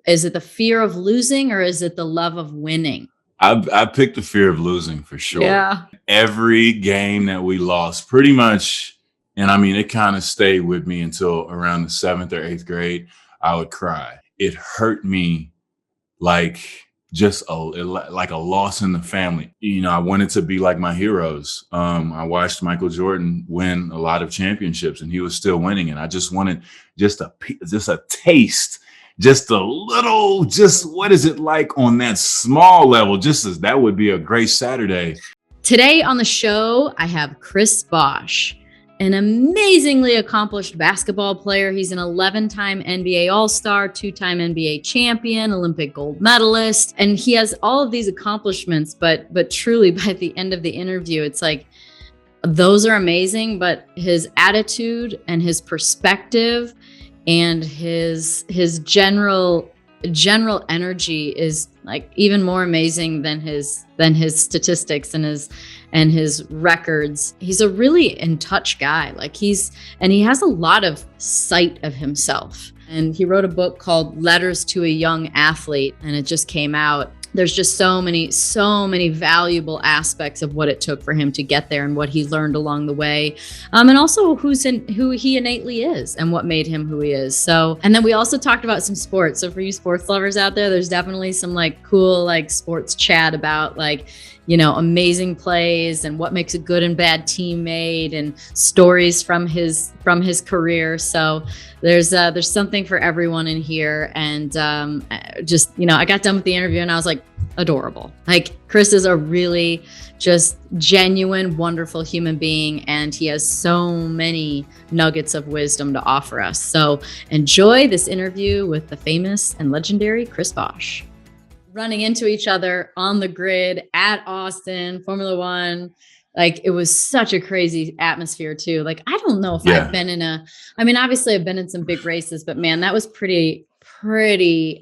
Is it the fear of losing or is it the love of winning? I picked the fear of losing for sure. Yeah. Every game that we lost, pretty much, and I mean, it kind of stayed with me until around the 7th or 8th grade. I would cry. It hurt me like like a loss in the family. You know, I wanted to be like my heroes. I watched Michael Jordan win a lot of championships, and he was still winning. And I just wanted just a taste, just a little, just what is it like on that small level? Just as that would be a great Saturday. Today on the show, I have Chris Bosh, an amazingly accomplished basketball player. He's an 11-time NBA All-Star, 2-time NBA champion, Olympic gold medalist, and he has all of these accomplishments. But truly, by the end of the interview, it's like those are amazing, but his attitude and his perspective and his general energy is like even more amazing than his statistics and his records. He's a really in touch guy. He has a lot of sight of himself. And he wrote a book called Letters to a Young Athlete, and it just came out. There's just so many valuable aspects of what it took for him to get there and what he learned along the way. And also who he innately is and what made him who he is. So, and then we also talked about some sports. So for you sports lovers out there, there's definitely some cool sports chat about amazing plays and what makes a good and bad teammate and stories from his career. So there's something for everyone in here. And I got done with the interview and I was like, adorable. Chris is a really just genuine, wonderful human being, and he has so many nuggets of wisdom to offer us. So enjoy this interview with the famous and legendary Chris Bosh. Running into each other on the grid at Austin, Formula One. It was such a crazy atmosphere too. I don't know if I've been obviously I've been in some big races, but man, that was pretty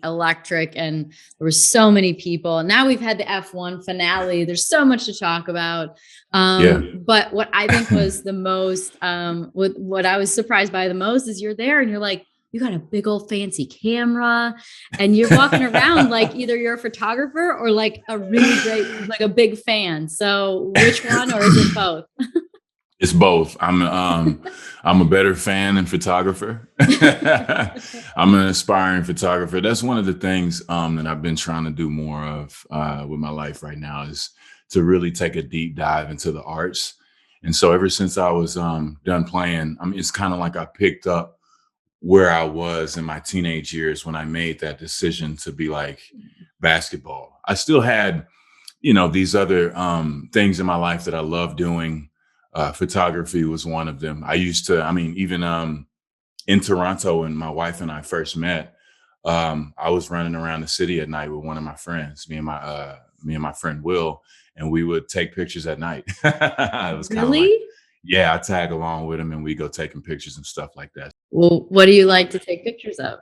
electric. And there were so many people. And now we've had the F1 finale. There's so much to talk about. But what I think was the most, what I was surprised by the most is you're there and you're like, you got a big old fancy camera and you're walking around either you're a photographer or a really great, a big fan. So which one, or is it both? It's both. I'm a better fan than photographer. I'm an aspiring photographer. That's one of the things that I've been trying to do more of with my life right now, is to really take a deep dive into the arts. And so ever since I was done playing, it's kind of like I picked up where I was in my teenage years when I made that decision to be basketball. I still had, these other things in my life that I love doing. Photography was one of them. I used to, even in Toronto, when my wife and I first met, I was running around the city at night with one of my friends, me and my friend Will, and we would take pictures at night. It was really? I tag along with him and we go taking pictures and stuff like that. Well, what do you like to take pictures of?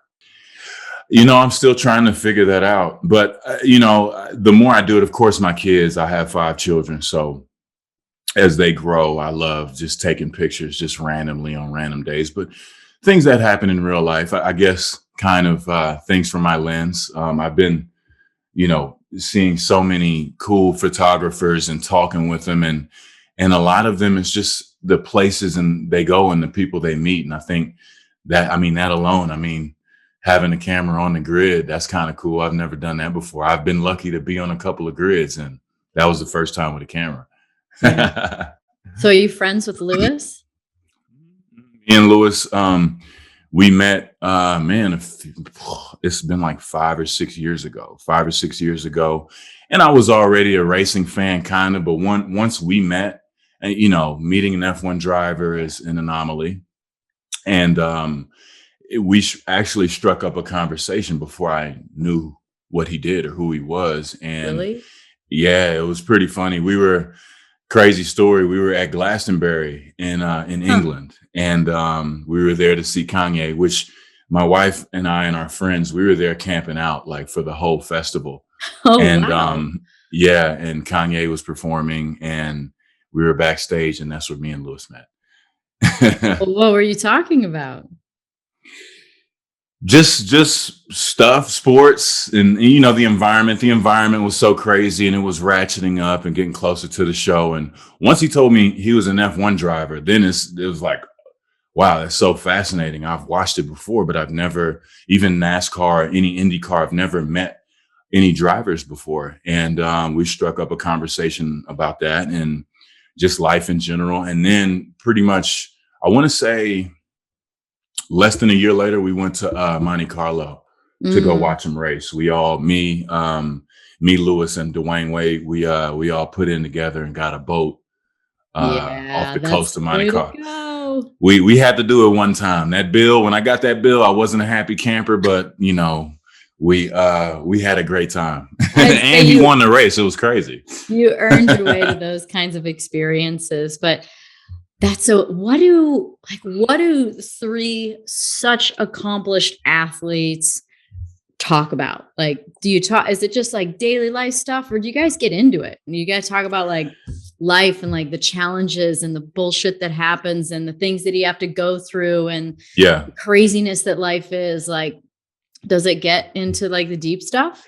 I'm still trying to figure that out. But, the more I do it, of course, my kids, I have 5 children. So as they grow, I love just taking pictures just randomly on random days. But things that happen in real life, I guess, kind of things from my lens. I've been, seeing so many cool photographers and talking with them. And a lot of them is just the places and they go and the people they meet. And I think that, that alone, having a camera on the grid, that's kind of cool. I've never done that before. I've been lucky to be on a couple of grids, and that was the first time with a camera. Yeah. So are you friends with Lewis? Me and Lewis, we met, it's been 5 or 6 years ago. And I was already a racing fan, kind of, but once we met, and, meeting an F1 driver is an anomaly. And we actually struck up a conversation before I knew what he did or who he was. And really? Yeah, it was pretty funny. Crazy story. We were at Glastonbury in England, and we were there to see Kanye, which my wife and I and our friends, we were there camping out for the whole festival. Oh, and wow. And Kanye was performing and we were backstage, and that's where me and Lewis met. Well, what were you talking about? Just stuff, sports, and you know, the environment was so crazy, and it was ratcheting up and getting closer to the show. And once he told me he was an F1 driver, then it was like, wow, that's so fascinating. I've watched it before, but I've never, even NASCAR, any Indy car, I've never met any drivers before. And we struck up a conversation about that and just life in general. And then pretty much, I want to say less than a year later, we went to Monte Carlo to go watch him race. We all, me, Lewis, and Dwayne Wade, we all put in together and got a boat off the coast of Monte Carlo. We had to do it one time. That bill, when I got that bill, I wasn't a happy camper, but you know, we had a great time. And he won the race. It was crazy. You earned your way to those kinds of experiences. But that's so, what do three such accomplished athletes talk about? Like, is it just like daily life stuff, or do you guys get into it? And you guys talk about like life and like the challenges and the bullshit that happens and the things that you have to go through and the craziness that life is like? Does it get into like the deep stuff?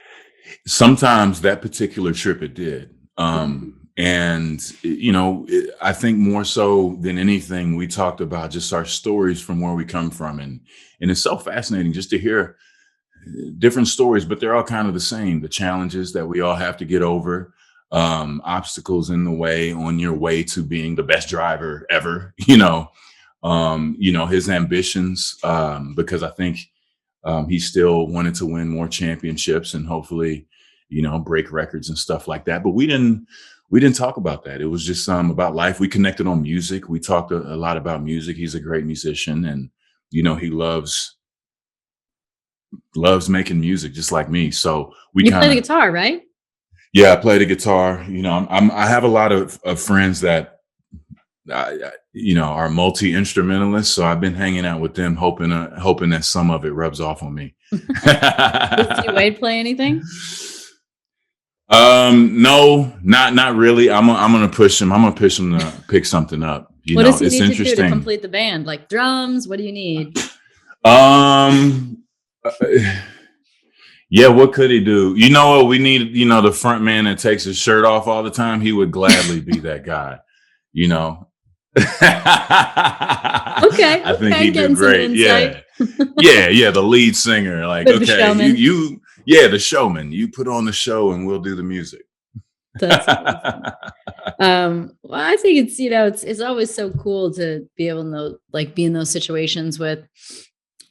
Sometimes that particular trip it did. And, you know, I think more so than anything, we talked about just our stories from where we come from. And it's so fascinating just to hear different stories, but they're all kind of the same. The challenges that we all have to get over, obstacles in the way on your way to being the best driver ever, you know, his ambitions, because I think he still wanted to win more championships and hopefully, you know, break records and stuff like that. But we didn't talk about that. It was just about life. We connected on music. We talked a lot about music. He's a great musician, and you know, he loves making music just like me. So you play the guitar, right? Yeah, I play the guitar. You know, I have a lot of friends that you know, are multi-instrumentalists. So I've been hanging out with them, hoping that some of it rubs off on me. Does Wade play anything? No, not really. I'm gonna push him. I'm gonna push him to pick something up. What does he need to do to complete the band? Like drums? What do you need? Yeah, what could he do? You know what we need? You know, the front man that takes his shirt off all the time. He would gladly be that guy. You know. Okay. I think he'd do great. Yeah. Yeah. The lead singer. Like, but okay, you the showman. You put on the show and we'll do the music. That's awesome. Well, I think it's, you know, it's always so cool to be able to be in those situations with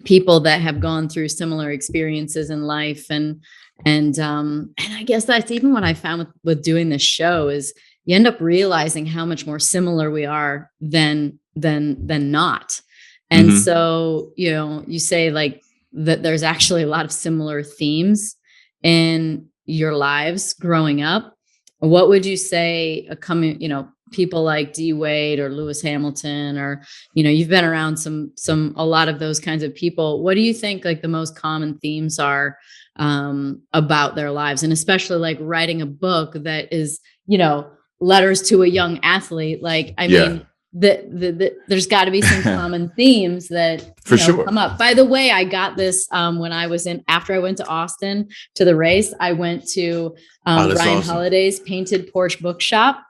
people that have gone through similar experiences in life. And I guess that's even what I found with doing this show is you end up realizing how much more similar we are than not. And so, you know, you say like that there's actually a lot of similar themes in your lives growing up. What would you say people like D Wade or Lewis Hamilton, or, you know, you've been around a lot of those kinds of people. What do you think like the most common themes are about their lives? And especially like writing a book that is, you know, letters to a young athlete. Like, I mean, there's got to be some common themes that come up. By the way, I got this when after I went to Austin to the race, I went to Ryan Holiday's Painted Porch Bookshop.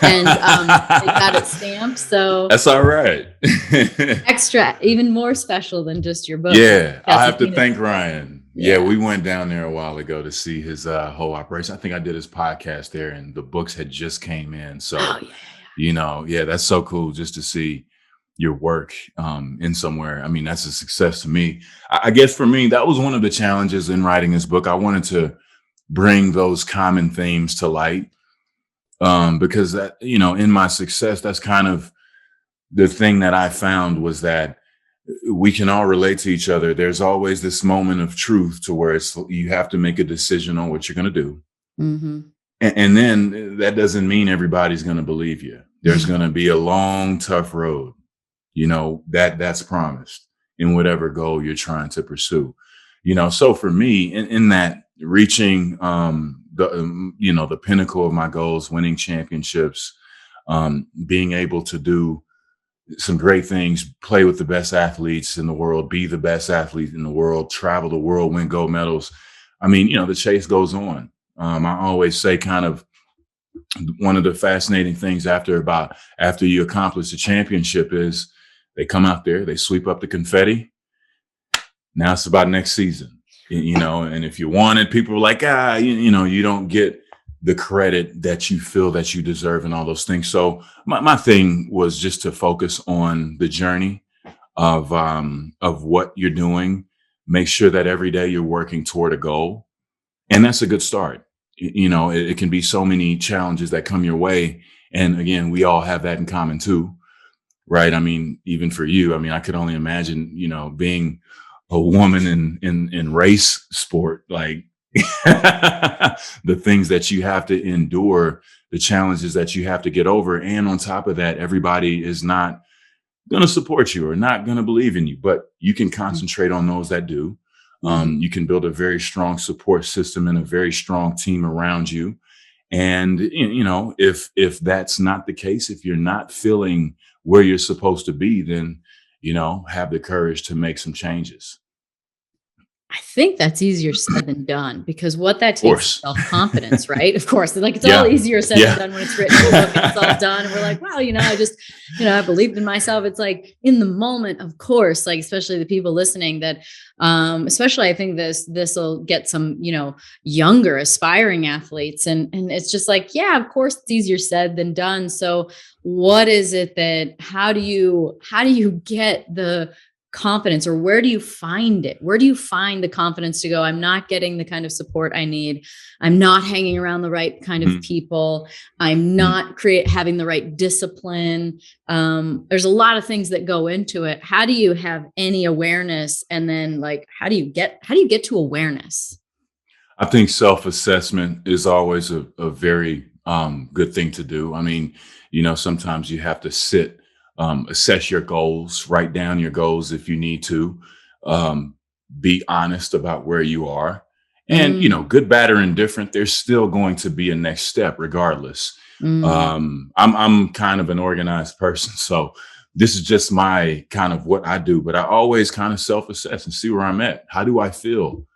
And they got it stamped, so that's all right. Extra, even more special than just your book. Yeah, I have to thank Ryan. Yeah, we went down there a while ago to see his whole operation. I think I did his podcast there, and the books had just came in. So, you know, that's so cool just to see your work in somewhere. I mean, that's a success to me. I guess for me, that was one of the challenges in writing this book. I wanted to bring those common themes to light. Because that, you know, in my success, that's kind of the thing that I found was that we can all relate to each other. There's always this moment of truth to where you have to make a decision on what you're going to do. And then that doesn't mean everybody's going to believe you. There's going to be a long, tough road, you know, that's promised in whatever goal you're trying to pursue, you know. So for me, in that reaching, the pinnacle of my goals, winning championships, being able to do some great things, play with the best athletes in the world, be the best athlete in the world, travel the world, win gold medals. I mean, the chase goes on. I always say kind of one of the fascinating things after you accomplish the championship is they come out there, they sweep up the confetti. Now it's about next season, and if you won it, people were like, you don't get the credit that you feel that you deserve and all those things. So my thing was just to focus on the journey of what you're doing. Make sure that every day you're working toward a goal. And that's a good start. It can be so many challenges that come your way. And again, we all have that in common too, right? I mean, even for you, I mean, I could only imagine, being a woman in race sport, like the things that you have to endure, the challenges that you have to get over. And on top of that, everybody is not going to support you or not going to believe in you, but you can concentrate on those that do. You can build a very strong support system and a very strong team around you. And, if that's not the case, if you're not feeling where you're supposed to be, then, have the courage to make some changes. I think that's easier said than done, because what that Of takes is course. self-confidence, right? Of course. Like, it's Yeah. all easier said Yeah. than done when it's written in a book and it's all done. And we're like, wow, I just, I believed in myself. It's like in the moment, of course, like, especially the people listening that, especially I think this will get some, younger aspiring athletes. And it's just like, yeah, of course it's easier said than done. So what is it how do you get the confidence, or where do you find it? Where do you find the confidence to go, I'm not getting the kind of support I need. I'm not hanging around the right kind of people. I'm not having the right discipline. There's a lot of things that go into it. How do you have any awareness? And then how do you get to awareness? I think self-assessment is always a very good thing to do. I mean, sometimes you have to sit, assess your goals, write down your goals if you need to, be honest about where you are. And, good, bad, or indifferent, there's still going to be a next step regardless. I'm kind of an organized person, so this is just my kind of what I do, but I always kind of self-assess and see where I'm at. How do I feel?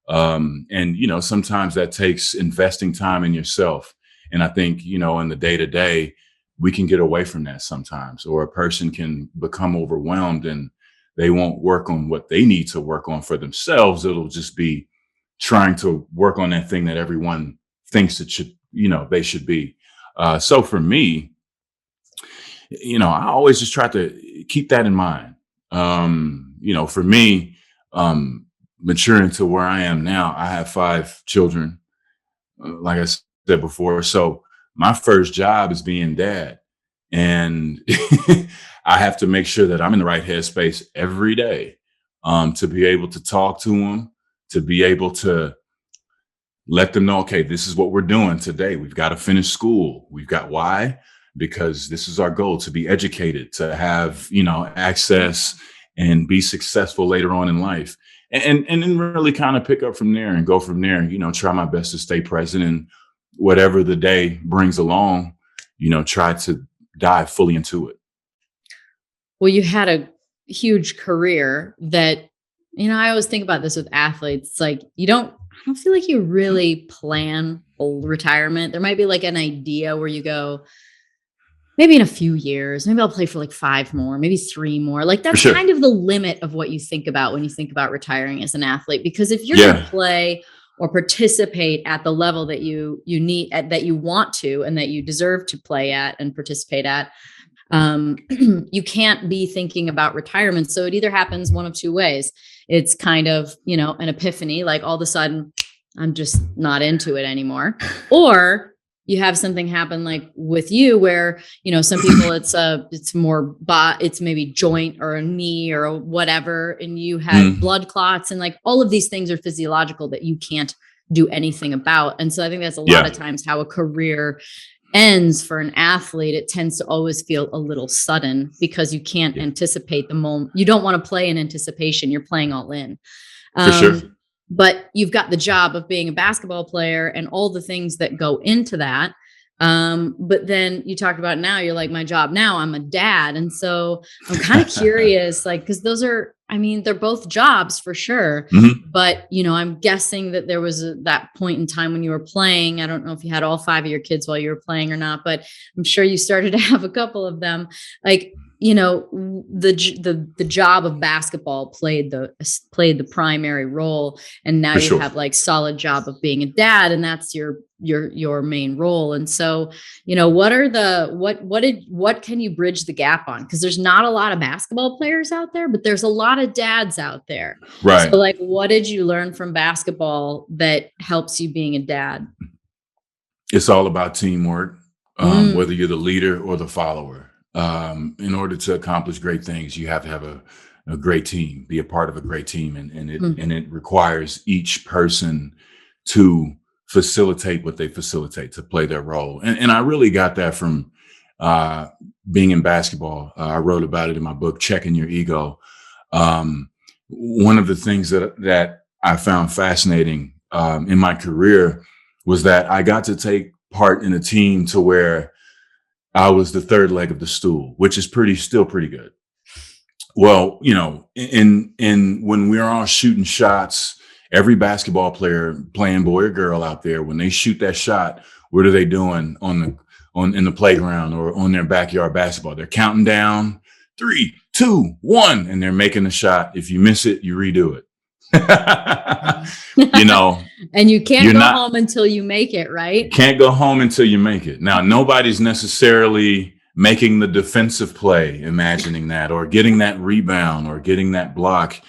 And sometimes that takes investing time in yourself. And I think, in the day to day, we can get away from that sometimes, or a person can become overwhelmed and they won't work on what they need to work on for themselves. It'll just be trying to work on that thing that everyone thinks it should, they should be. So for me, I always just try to keep that in mind. For me, maturing to where I am now, I have 5 children, like I said before. So my first job is being dad. And I have to make sure that I'm in the right headspace every day, to be able to talk to them, to be able to let them know, okay, this is what we're doing today. We've got to finish school. We've got why? Because this is our goal, to be educated, to have, access and be successful later on in life. And then really kind of pick up from there and go from there, try my best to stay present, and whatever the day brings along, try to dive fully into it. Well, you had a huge career that, I always think about this with athletes. It's like, I don't feel like you really plan retirement. There might be like an idea where you go, maybe in a few years, maybe I'll play for 5 more, maybe 3 more. Like, that's Sure. kind of the limit of what you think about when you think about retiring as an athlete. Because if you're going to play or participate at the level that you need, that you want to, and that you deserve to play at and participate at, you can't be thinking about retirement. So it either happens one of 2 ways. It's kind of, an epiphany, like all of a sudden I'm just not into it anymore. Or you have something happen like with you where, some people it's more, it's maybe joint or a knee or whatever. And you had blood clots, and all of these things are physiological that you can't do anything about. And so I think that's a lot of times how a career ends for an athlete. It tends to always feel a little sudden because you can't anticipate the moment. You don't want to play in anticipation. You're playing all in. For sure. But you've got the job of being a basketball player and all the things that go into that. But then you talked about now, you're like, my job now, I'm a dad. And so I'm kind of curious, like, because those are, I mean, they're both jobs for sure. Mhm. But, I'm guessing that there was that point in time when you were playing. I don't know if you had all 5 of your kids while you were playing or not, but I'm sure you started to have a couple of them. Like, the job of basketball played the primary role, and now For you sure. have like solid job of being a dad, and that's your main role. And so, what can you bridge the gap on? Because there's not a lot of basketball players out there, but there's a lot of dads out there. Right. So like, what did you learn from basketball that helps you being a dad? It's all about teamwork, whether you're the leader or the follower. In order to accomplish great things, you have to have a great team, be a part of a great team. And it requires each person to facilitate what they facilitate, to play their role. And I really got that from being in basketball. I wrote about it in my book, Checking Your Ego. One of the things that I found fascinating in my career was that I got to take part in a team to where I was the third leg of the stool, which is still pretty good. Well, in when we're all shooting shots, every basketball player playing boy or girl out there, when they shoot that shot, what are they doing in the playground or on their backyard basketball? They're counting down 3, 2, 1, and they're making the shot. If you miss it, you redo it. And you can't go home until you make it, right? Can't go home until you make it. Now, nobody's necessarily making the defensive play, imagining that, or getting that rebound or getting that block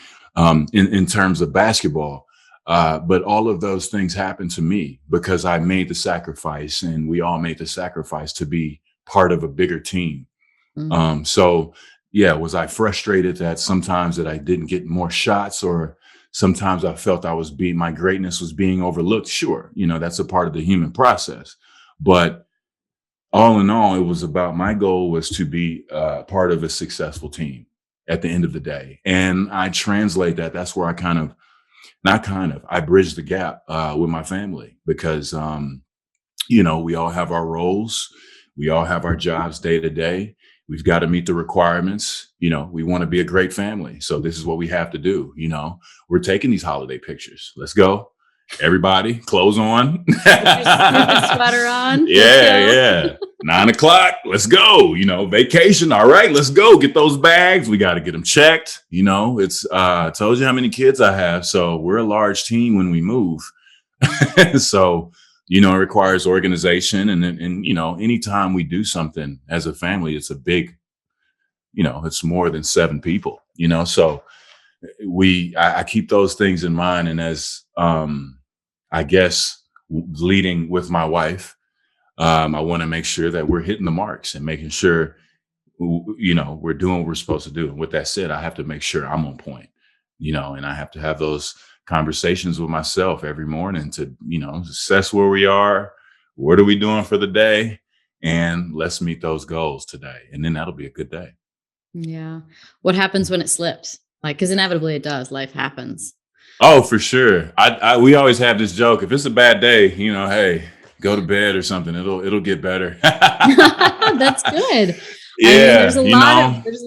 in terms of basketball. But all of those things happened to me because I made the sacrifice, and we all made the sacrifice to be part of a bigger team. So yeah, was I frustrated that sometimes that I didn't get more shots, or sometimes I felt my greatness was being overlooked? Sure. That's a part of the human process. But all in all, it was about, my goal was to be part of a successful team at the end of the day. And I translate that. That's where I bridge the gap with my family, because, we all have our roles. We all have our jobs day to day. We've got to meet the requirements. We want to be a great family. So this is what we have to do. We're taking these holiday pictures. Let's go. Everybody, clothes on. Sweater on. Yeah. 9:00. Let's go. Vacation. All right, let's go. Get those bags. We got to get them checked. It's I told you how many kids I have. So we're a large team when we move. So, it requires organization. And anytime we do something as a family, it's a big, it's more than 7 people, so I keep those things in mind. And as, I guess, leading with my wife, I want to make sure that we're hitting the marks and making sure, we're doing what we're supposed to do. And with that said, I have to make sure I'm on point, and I have to have those conversations with myself every morning to, assess where we are, what are we doing for the day, and let's meet those goals today. And then that'll be a good day. Yeah. What happens when it slips? Like, because inevitably it does. Life happens. Oh, for sure. We always have this joke. If it's a bad day, hey, go to bed or something. It'll get better. That's good. Yeah. There's a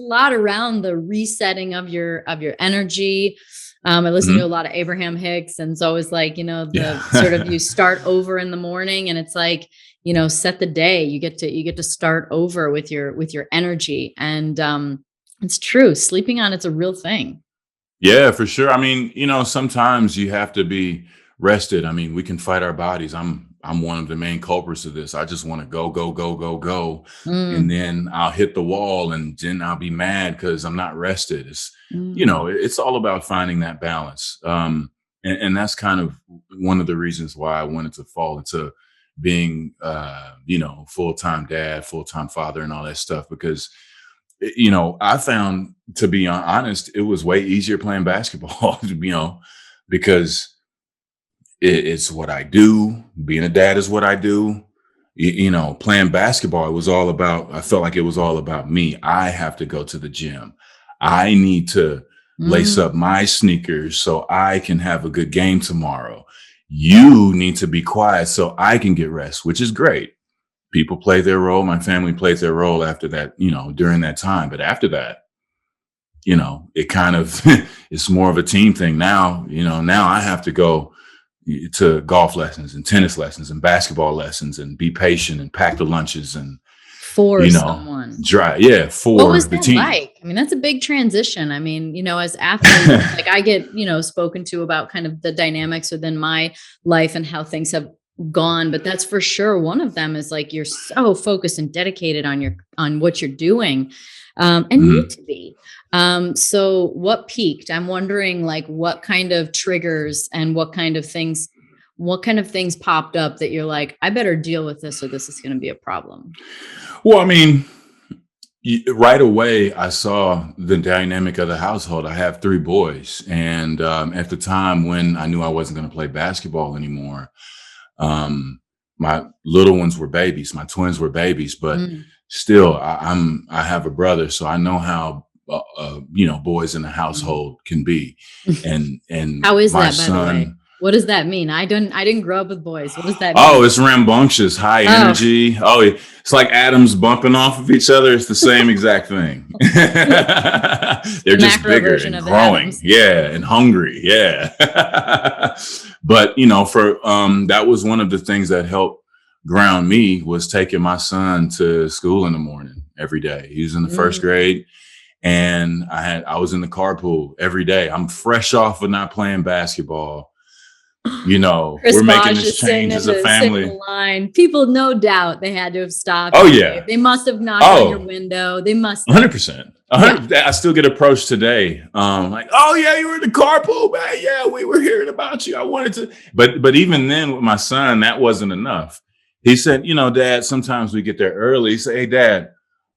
lot around the resetting of your energy. I listen to a lot of Abraham Hicks, and it's always like, sort of, you start over in the morning, and it's like, set the day. You get to start over with your energy. And it's true. Sleeping on it's a real thing. Yeah, for sure. Sometimes you have to be rested. We can fight our bodies. I'm one of the main culprits of this. I just want to go, go, go, go, go. And then I'll hit the wall, and then I'll be mad because I'm not rested. It's all about finding that balance. And that's kind of one of the reasons why I wanted to fall into being, full-time dad, full-time father, and all that stuff, because I found, to be honest, it was way easier playing basketball, because it's what I do. Being a dad is what I do. Playing basketball, I felt like it was all about me. I have to go to the gym. I need to lace up my sneakers so I can have a good game tomorrow. You need to be quiet so I can get rest, which is great. people play their role. My family played their role after that, during that time. But after that, it kind of, it's more of a team thing now. Now I have to go to golf lessons and tennis lessons and basketball lessons and be patient and pack the lunches and, for someone. For what was the that team. like? I mean, that's a big transition. I mean, as athletes, like I get, spoken to about kind of the dynamics within my life and how things have gone, but that's for sure one of them is like you're so focused and dedicated on what you're doing, and need to be. So what peaked? I'm wondering like what kind of triggers and what kind of things popped up that you're like, I better deal with this or this is going to be a problem. Well, I mean, right away, I saw the dynamic of the household. I have 3 boys. And at the time when I knew I wasn't going to play basketball anymore, my little ones were babies. My twins were babies. But still, I have a brother. So I know how, boys in the household can be. And how is my that, by the way? What does that mean? I didn't grow up with boys. What does that mean? Oh, it's rambunctious, high energy. Oh, it's like atoms bumping off of each other. It's the same exact thing. They're just bigger and growing. Yeah. And hungry. Yeah. But, for that was one of the things that helped ground me was taking my son to school in the morning every day. He was in the first grade. And I was in the carpool every day. I'm fresh off of not playing basketball. Chris we're Bosh making this change as a family. Line. People, no doubt, they had to have stopped. Oh yeah, they must have knocked on your window. They must. 100%. I still get approached today. Like, oh yeah, you were in the carpool, man. Yeah, we were hearing about you. I wanted to, but even then with my son, that wasn't enough. He said, Dad, sometimes we get there early. He said, hey, Dad,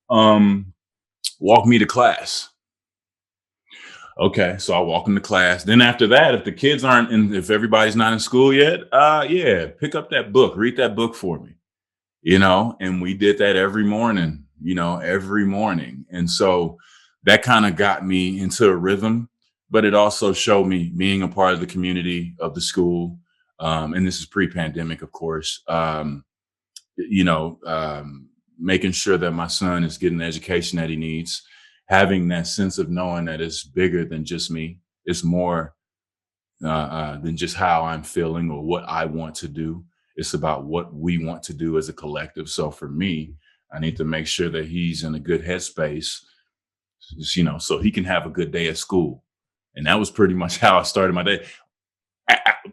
walk me to class. Okay, so I walk into class. Then after that, if the kids aren't in, if everybody's not in school yet, pick up that book, read that book for me, and we did that every morning, every morning. And so that kind of got me into a rhythm, but it also showed me being a part of the community of the school. And this is pre-pandemic, of course, making sure that my son is getting the education that he needs. Having that sense of knowing that it's bigger than just me. It's more than just how I'm feeling or what I want to do. It's about what we want to do as a collective. So for me, I need to make sure that he's in a good headspace, so he can have a good day at school. And that was pretty much how I started my day.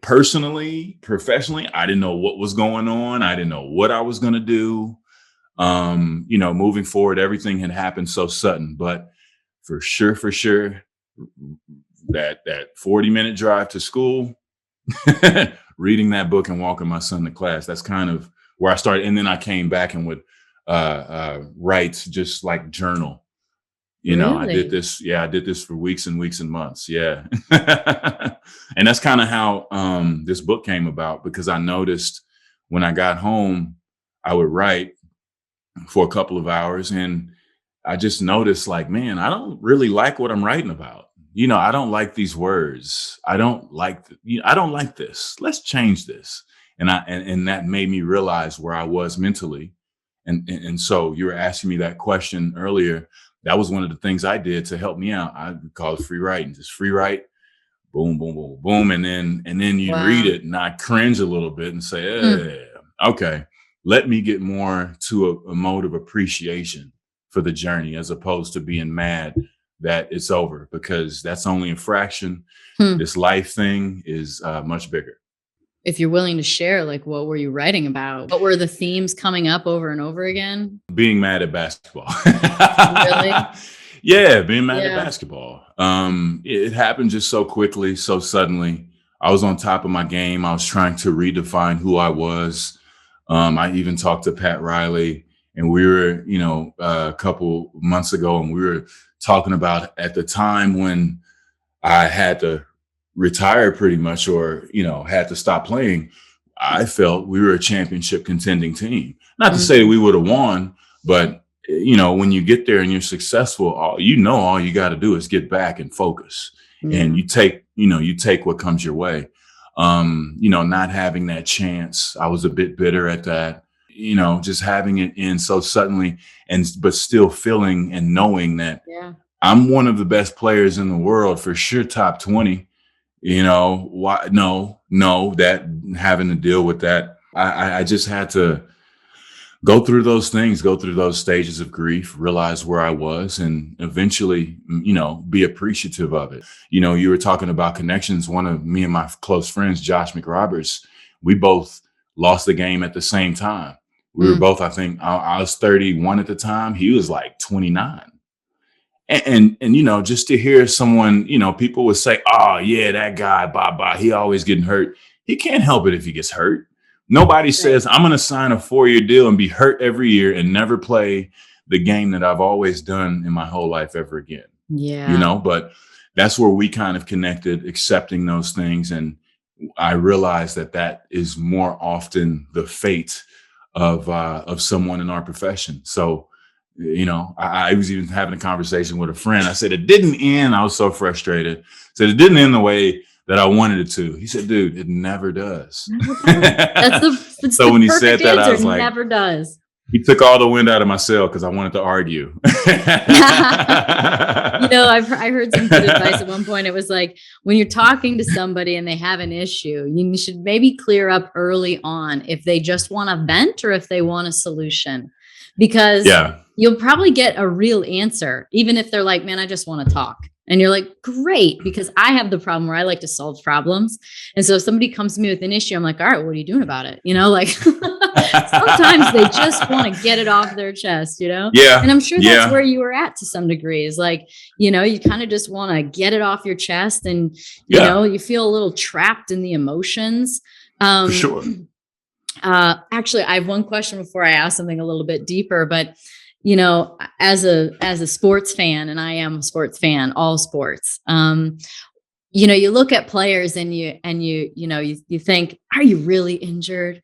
Personally, professionally, I didn't know what was going on. I didn't know what I was going to do. Moving forward, everything had happened so sudden, but for sure, that 40-minute drive to school, reading that book and walking my son to class, that's kind of where I started. And then I came back and would write, just like journal. Really? I did this for weeks and weeks and months. Yeah. And that's kind of how this book came about, because I noticed when I got home, I would write for a couple of hours, and I just noticed, like, man, I don't really like what I'm writing about. I don't like these words. I don't like this. Let's change this. And that made me realize where I was mentally. And so you were asking me that question earlier. That was one of the things I did to help me out. I call it free writing. Just free write, boom, boom, boom, boom, and then you read it, and I cringe a little bit and say, okay. Let me get more to a mode of appreciation for the journey, as opposed to being mad that it's over, because that's only a fraction. This life thing is much bigger. If you're willing to share, like, what were you writing about? What were the themes coming up over and over again? Being mad at basketball. Really? Yeah, being mad at basketball. It happened just so quickly, so suddenly. I was on top of my game. I was trying to redefine who I was. I even talked to Pat Riley, and we were, a couple months ago, and we were talking about at the time when I had to retire pretty much, or, had to stop playing. I felt we were a championship contending team. Not to say we would have won, but, when you get there and you're successful, all you got to do is get back and focus. And you take what comes your way. Not having that chance, I was a bit bitter at that. just having it in so suddenly but still feeling and knowing that Yeah. I'm one of the best players in the world, for sure, top 20. Why? No, that having to deal with that. I just had to go through those things, go through those stages of grief, realize where I was, and eventually, be appreciative of it. You were talking about connections. One of me and my close friends, Josh McRoberts, we both lost the game at the same time. We were both, I think, I was 31 at the time. He was like 29. And just to hear someone, people would say, oh yeah, that guy, bye, he always getting hurt. He can't help it if he gets hurt. Nobody says I'm going to sign a 4-year deal and be hurt every year and never play the game that I've always done in my whole life ever again. Yeah. But that's where we kind of connected, accepting those things. And I realized that is more often the fate of someone in our profession. So, I was even having a conversation with a friend. I said, it didn't end. I was so frustrated. I said, it didn't end the way that I wanted it to. He said, dude, it never does. That's so when he said that, I was like, never does. He took all the wind out of my sail because I wanted to argue. I heard some good advice at one point. It was like, when you're talking to somebody and they have an issue, you should maybe clear up early on if they just want a vent or if they want a solution, because you'll probably get a real answer, even if they're like, man, I just want to talk. And you're like, great, because I have the problem where I like to solve problems. And so if somebody comes to me with an issue, I'm like, all right, what are you doing about it? Sometimes they just want to get it off their chest, Yeah. And I'm sure that's where you were at to some degree, is like, you kind of just want to get it off your chest, and, you feel a little trapped in the emotions. For sure. Actually, I have one question before I ask something a little bit deeper, but as a sports fan, and I am a sports fan, all sports, you look at players and you think, are you really injured?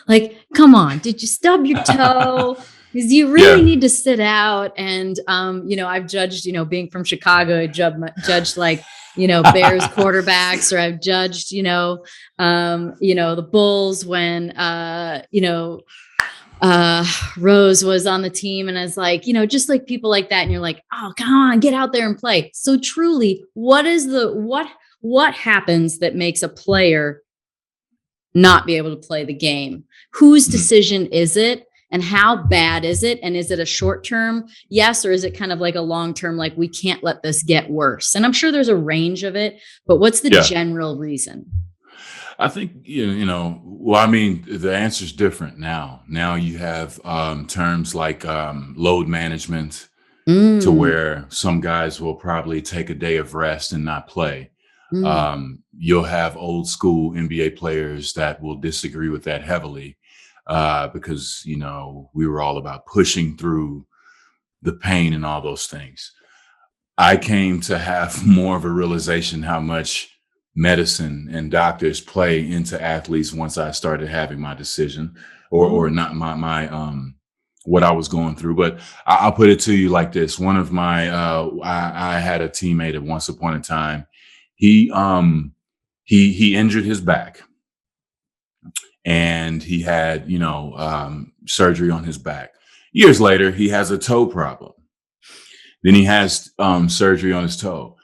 Like, come on, did you stub your toe? Because you really need to sit out. And, I've judged, being from Chicago, I judged like, Bears quarterbacks, or I've judged, the Bulls when, Rose was on the team, and I was like, just like people like that. And you're like, oh, come on, get out there and play. So truly, what happens that makes a player not be able to play the game? Whose decision is it? And how bad is it? And is it a short-term yes, or is it kind of like a long-term, like, we can't let this get worse? And I'm sure there's a range of it, but what's the general reason? I think, the answer is different now. Now you have terms like load management, to where some guys will probably take a day of rest and not play. You'll have old school NBA players that will disagree with that heavily, because, we were all about pushing through the pain and all those things. I came to have more of a realization how much medicine and doctors play into athletes once I started having my decision, or not my what I was going through. But I'll put it to you like this. One of my I had a teammate at once upon a time. He injured his back, and he had surgery on his back. Years later, he has a toe problem. Then he has surgery on his toe.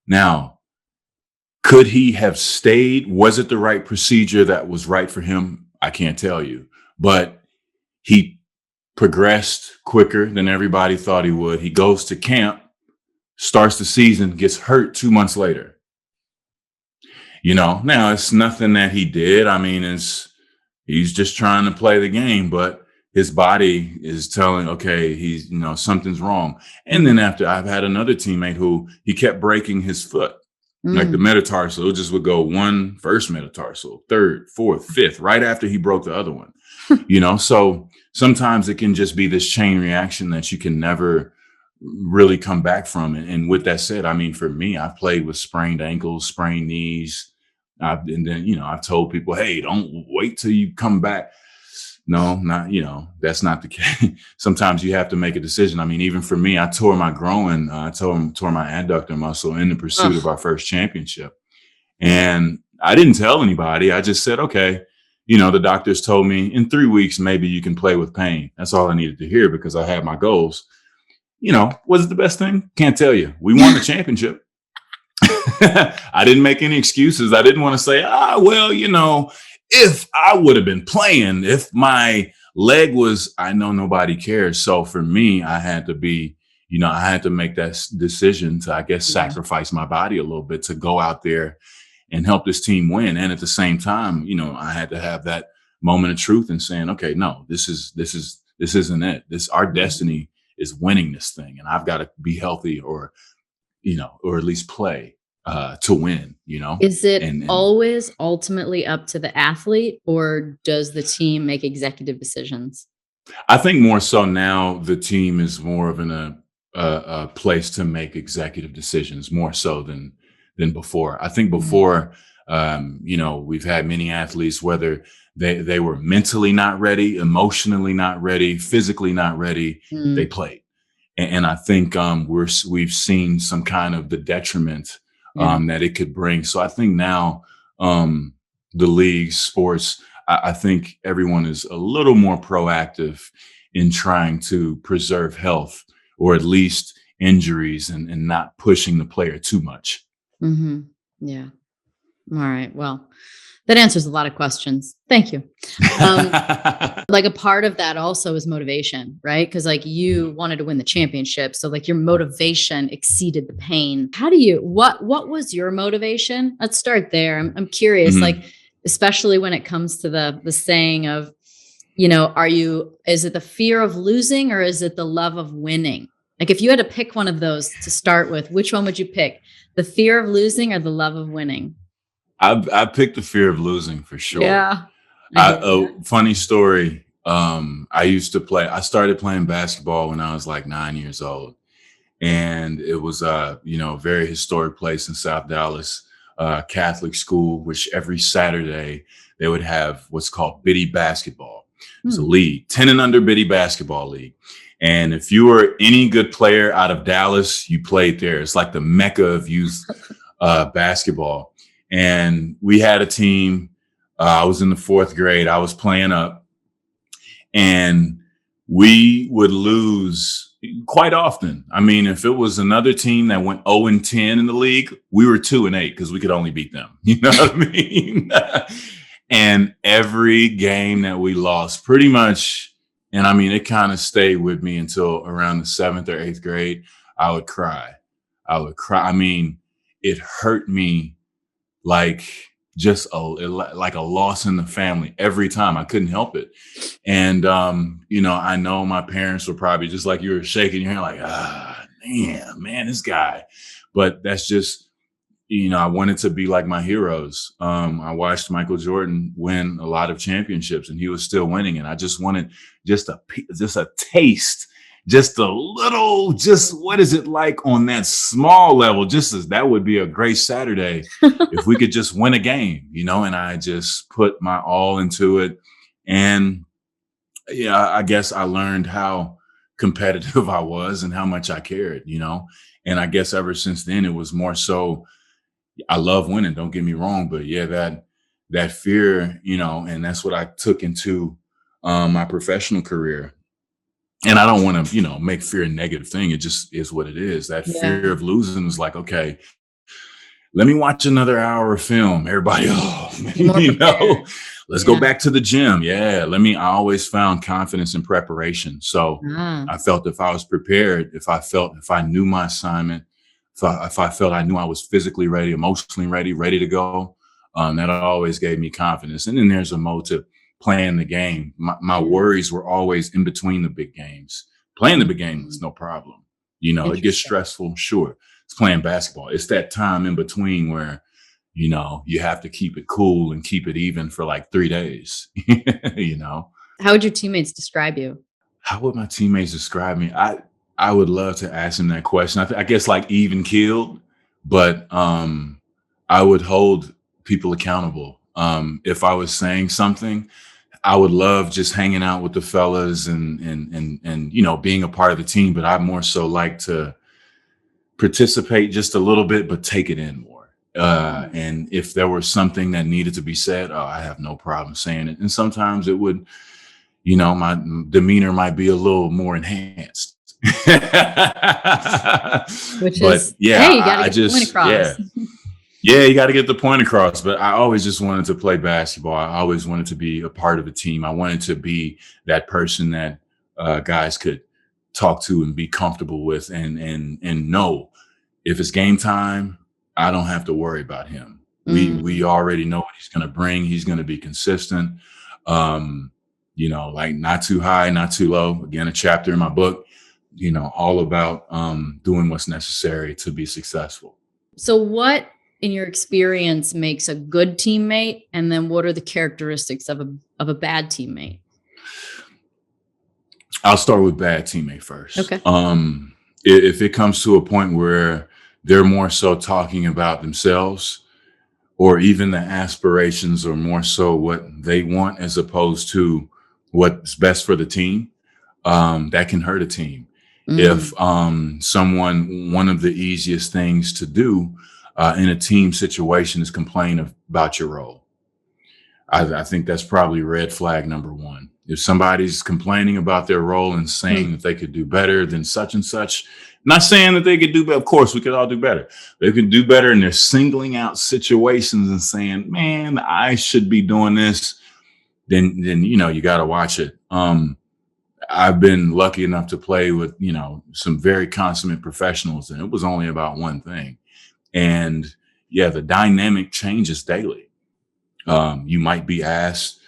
Now, could he have stayed? Was it the right procedure that was right for him? I can't tell you, but he progressed quicker than everybody thought he would. He goes to camp, starts the season, gets hurt 2 months later. Now it's nothing that he did. I mean, he's just trying to play the game, but his body is telling, okay, he's, something's wrong. And then after, I've had another teammate who he kept breaking his foot. Like the metatarsal, it just would go first metatarsal, third, fourth, fifth, right after he broke the other one. So sometimes it can just be this chain reaction that you can never really come back from. And with that said, I mean, for me, I've played with sprained ankles, sprained knees. And then, I've told people, hey, don't wait till you come back. No, not, that's not the case. Sometimes you have to make a decision. I mean, even for me, I tore my groin, tore my adductor muscle in the pursuit of our first championship. And I didn't tell anybody. I just said, okay, the doctors told me in 3 weeks, maybe you can play with pain. That's all I needed to hear because I had my goals. Was it the best thing? Can't tell you. We won the championship. I didn't make any excuses. I didn't want to say, if I would have been playing, if my leg was, I know nobody cares. So for me, I had to be, I had to make that decision to, I guess, sacrifice my body a little bit to go out there and help this team win. And at the same time, I had to have that moment of truth and saying, okay, no, this isn't it. Our destiny is winning this thing. And I've got to be healthy or at least play to win, Is it always ultimately up to the athlete, or does the team make executive decisions? I think more so now the team is more of in a place to make executive decisions more so than before. I think before, we've had many athletes, whether they were mentally not ready, emotionally not ready, physically not ready, they played. And I think we've seen some kind of the detriment that it could bring. So I think now the league, sports, I think everyone is a little more proactive in trying to preserve health or at least injuries and not pushing the player too much. Mm-hmm. Yeah. All right. Well, that answers a lot of questions. Thank you. Like a part of that also is motivation, right? Because like you wanted to win the championship. So like your motivation exceeded the pain. What was your motivation? Let's start there. I'm curious, like, especially when it comes to the saying of, is it the fear of losing or is it the love of winning? Like if you had to pick one of those to start with, which one would you pick? The fear of losing or the love of winning? I picked the fear of losing for sure. Yeah. Funny story. I started playing basketball when I was like 9 years old. And it was a very historic place in South Dallas, Catholic school, which every Saturday they would have what's called Biddy basketball. It's a league, 10 and under Biddy basketball league. And if you were any good player out of Dallas, you played there. It's like the mecca of youth basketball. And we had a team. I was in the 4th grade. I was playing up, and we would lose quite often. I mean, if it was another team that went 0-10 in the league, we were 2-8 because we could only beat them. You know what I mean? And every game that we lost, pretty much, and I mean, it kind of stayed with me until around the 7th or 8th grade. I would cry. I mean, it hurt me like just like a loss in the family every time. I couldn't help it. And, I know my parents were probably just like you were shaking your hand like, man, this guy. But that's just, I wanted to be like my heroes. I watched Michael Jordan win a lot of championships and he was still winning. And I just wanted just a taste, just a little, just what is it like on that small level? Just as that would be a great Saturday if we could just win a game, and I just put my all into it. And I guess I learned how competitive I was and how much I cared, and I guess ever since then, it was more so, I love winning, don't get me wrong, but yeah, that fear, and that's what I took into my professional career. And I don't want to, make fear a negative thing. It just is what it is. That fear of losing is like, okay, let me watch another hour of film. Everybody, let's go back to the gym. Yeah. I always found confidence in preparation. So I felt if I was prepared, if I knew my assignment, if I felt I knew I was physically ready, emotionally ready to go, that always gave me confidence. And then there's a mode to playing the game. My worries were always in between the big games. Playing the big game was no problem. It gets stressful. Sure. It's playing basketball. It's that time in between where, you have to keep it cool and keep it even for like 3 days, How would your teammates describe you? How would my teammates describe me? I would love to ask them that question. I guess like even keeled, but I would hold people accountable. If I was saying something, I would love just hanging out with the fellas and being a part of the team, but I more so like to participate just a little bit, but take it in more. And if there was something that needed to be said, I have no problem saying it. And sometimes it would, my demeanor might be a little more enhanced. Which But is, yeah, hey, you got to get the point across. Yeah, you got to get the point across. But I always just wanted to play basketball. I always wanted to be a part of a team. I wanted to be that person that guys could talk to and be comfortable with, and know if it's game time, I don't have to worry about him. We already know what he's going to bring. He's going to be consistent. Like not too high, not too low. Again, a chapter in my book, all about doing what's necessary to be successful. So what, in your experience, makes a good teammate? And then what are the characteristics of a bad teammate? I'll start with bad teammate first. Okay. If it comes to a point where they're more so talking about themselves, or even the aspirations are more so what they want as opposed to what's best for the team, that can hurt a team. If one of the easiest things to do in a team situation is complain about your role. I think that's probably red flag number one. If somebody's complaining about their role and saying that they could do better than such and such, not saying that they could do better. Of course, we could all do better. They can do better, and they're singling out situations and saying, man, I should be doing this. Then you got to watch it. I've been lucky enough to play with, some very consummate professionals, and it was only about one thing. And yeah, the dynamic changes daily. You might be asked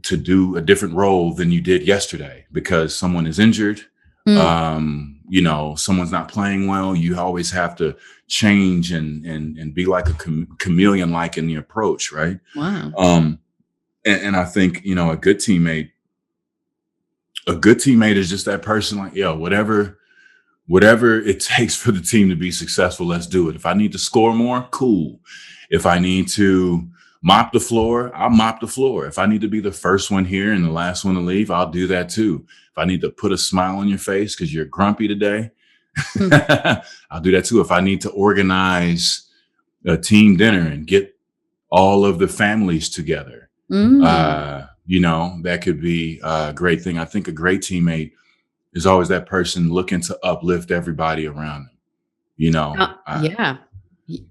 to do a different role than you did yesterday because someone is injured. Someone's not playing well. You always have to change and be like a chameleon, like in the approach. Right. Wow. And I think, a good teammate is just that person like, whatever it takes for the team to be successful, let's do it. If I need to score more, cool. If I need to mop the floor, I'll mop the floor. If I need to be the first one here and the last one to leave, I'll do that too. If I need to put a smile on your face because you're grumpy today, I'll do that too. If I need to organize a team dinner and get all of the families together, that could be a great thing. I think a great teammate is always that person looking to uplift everybody around them. Yeah.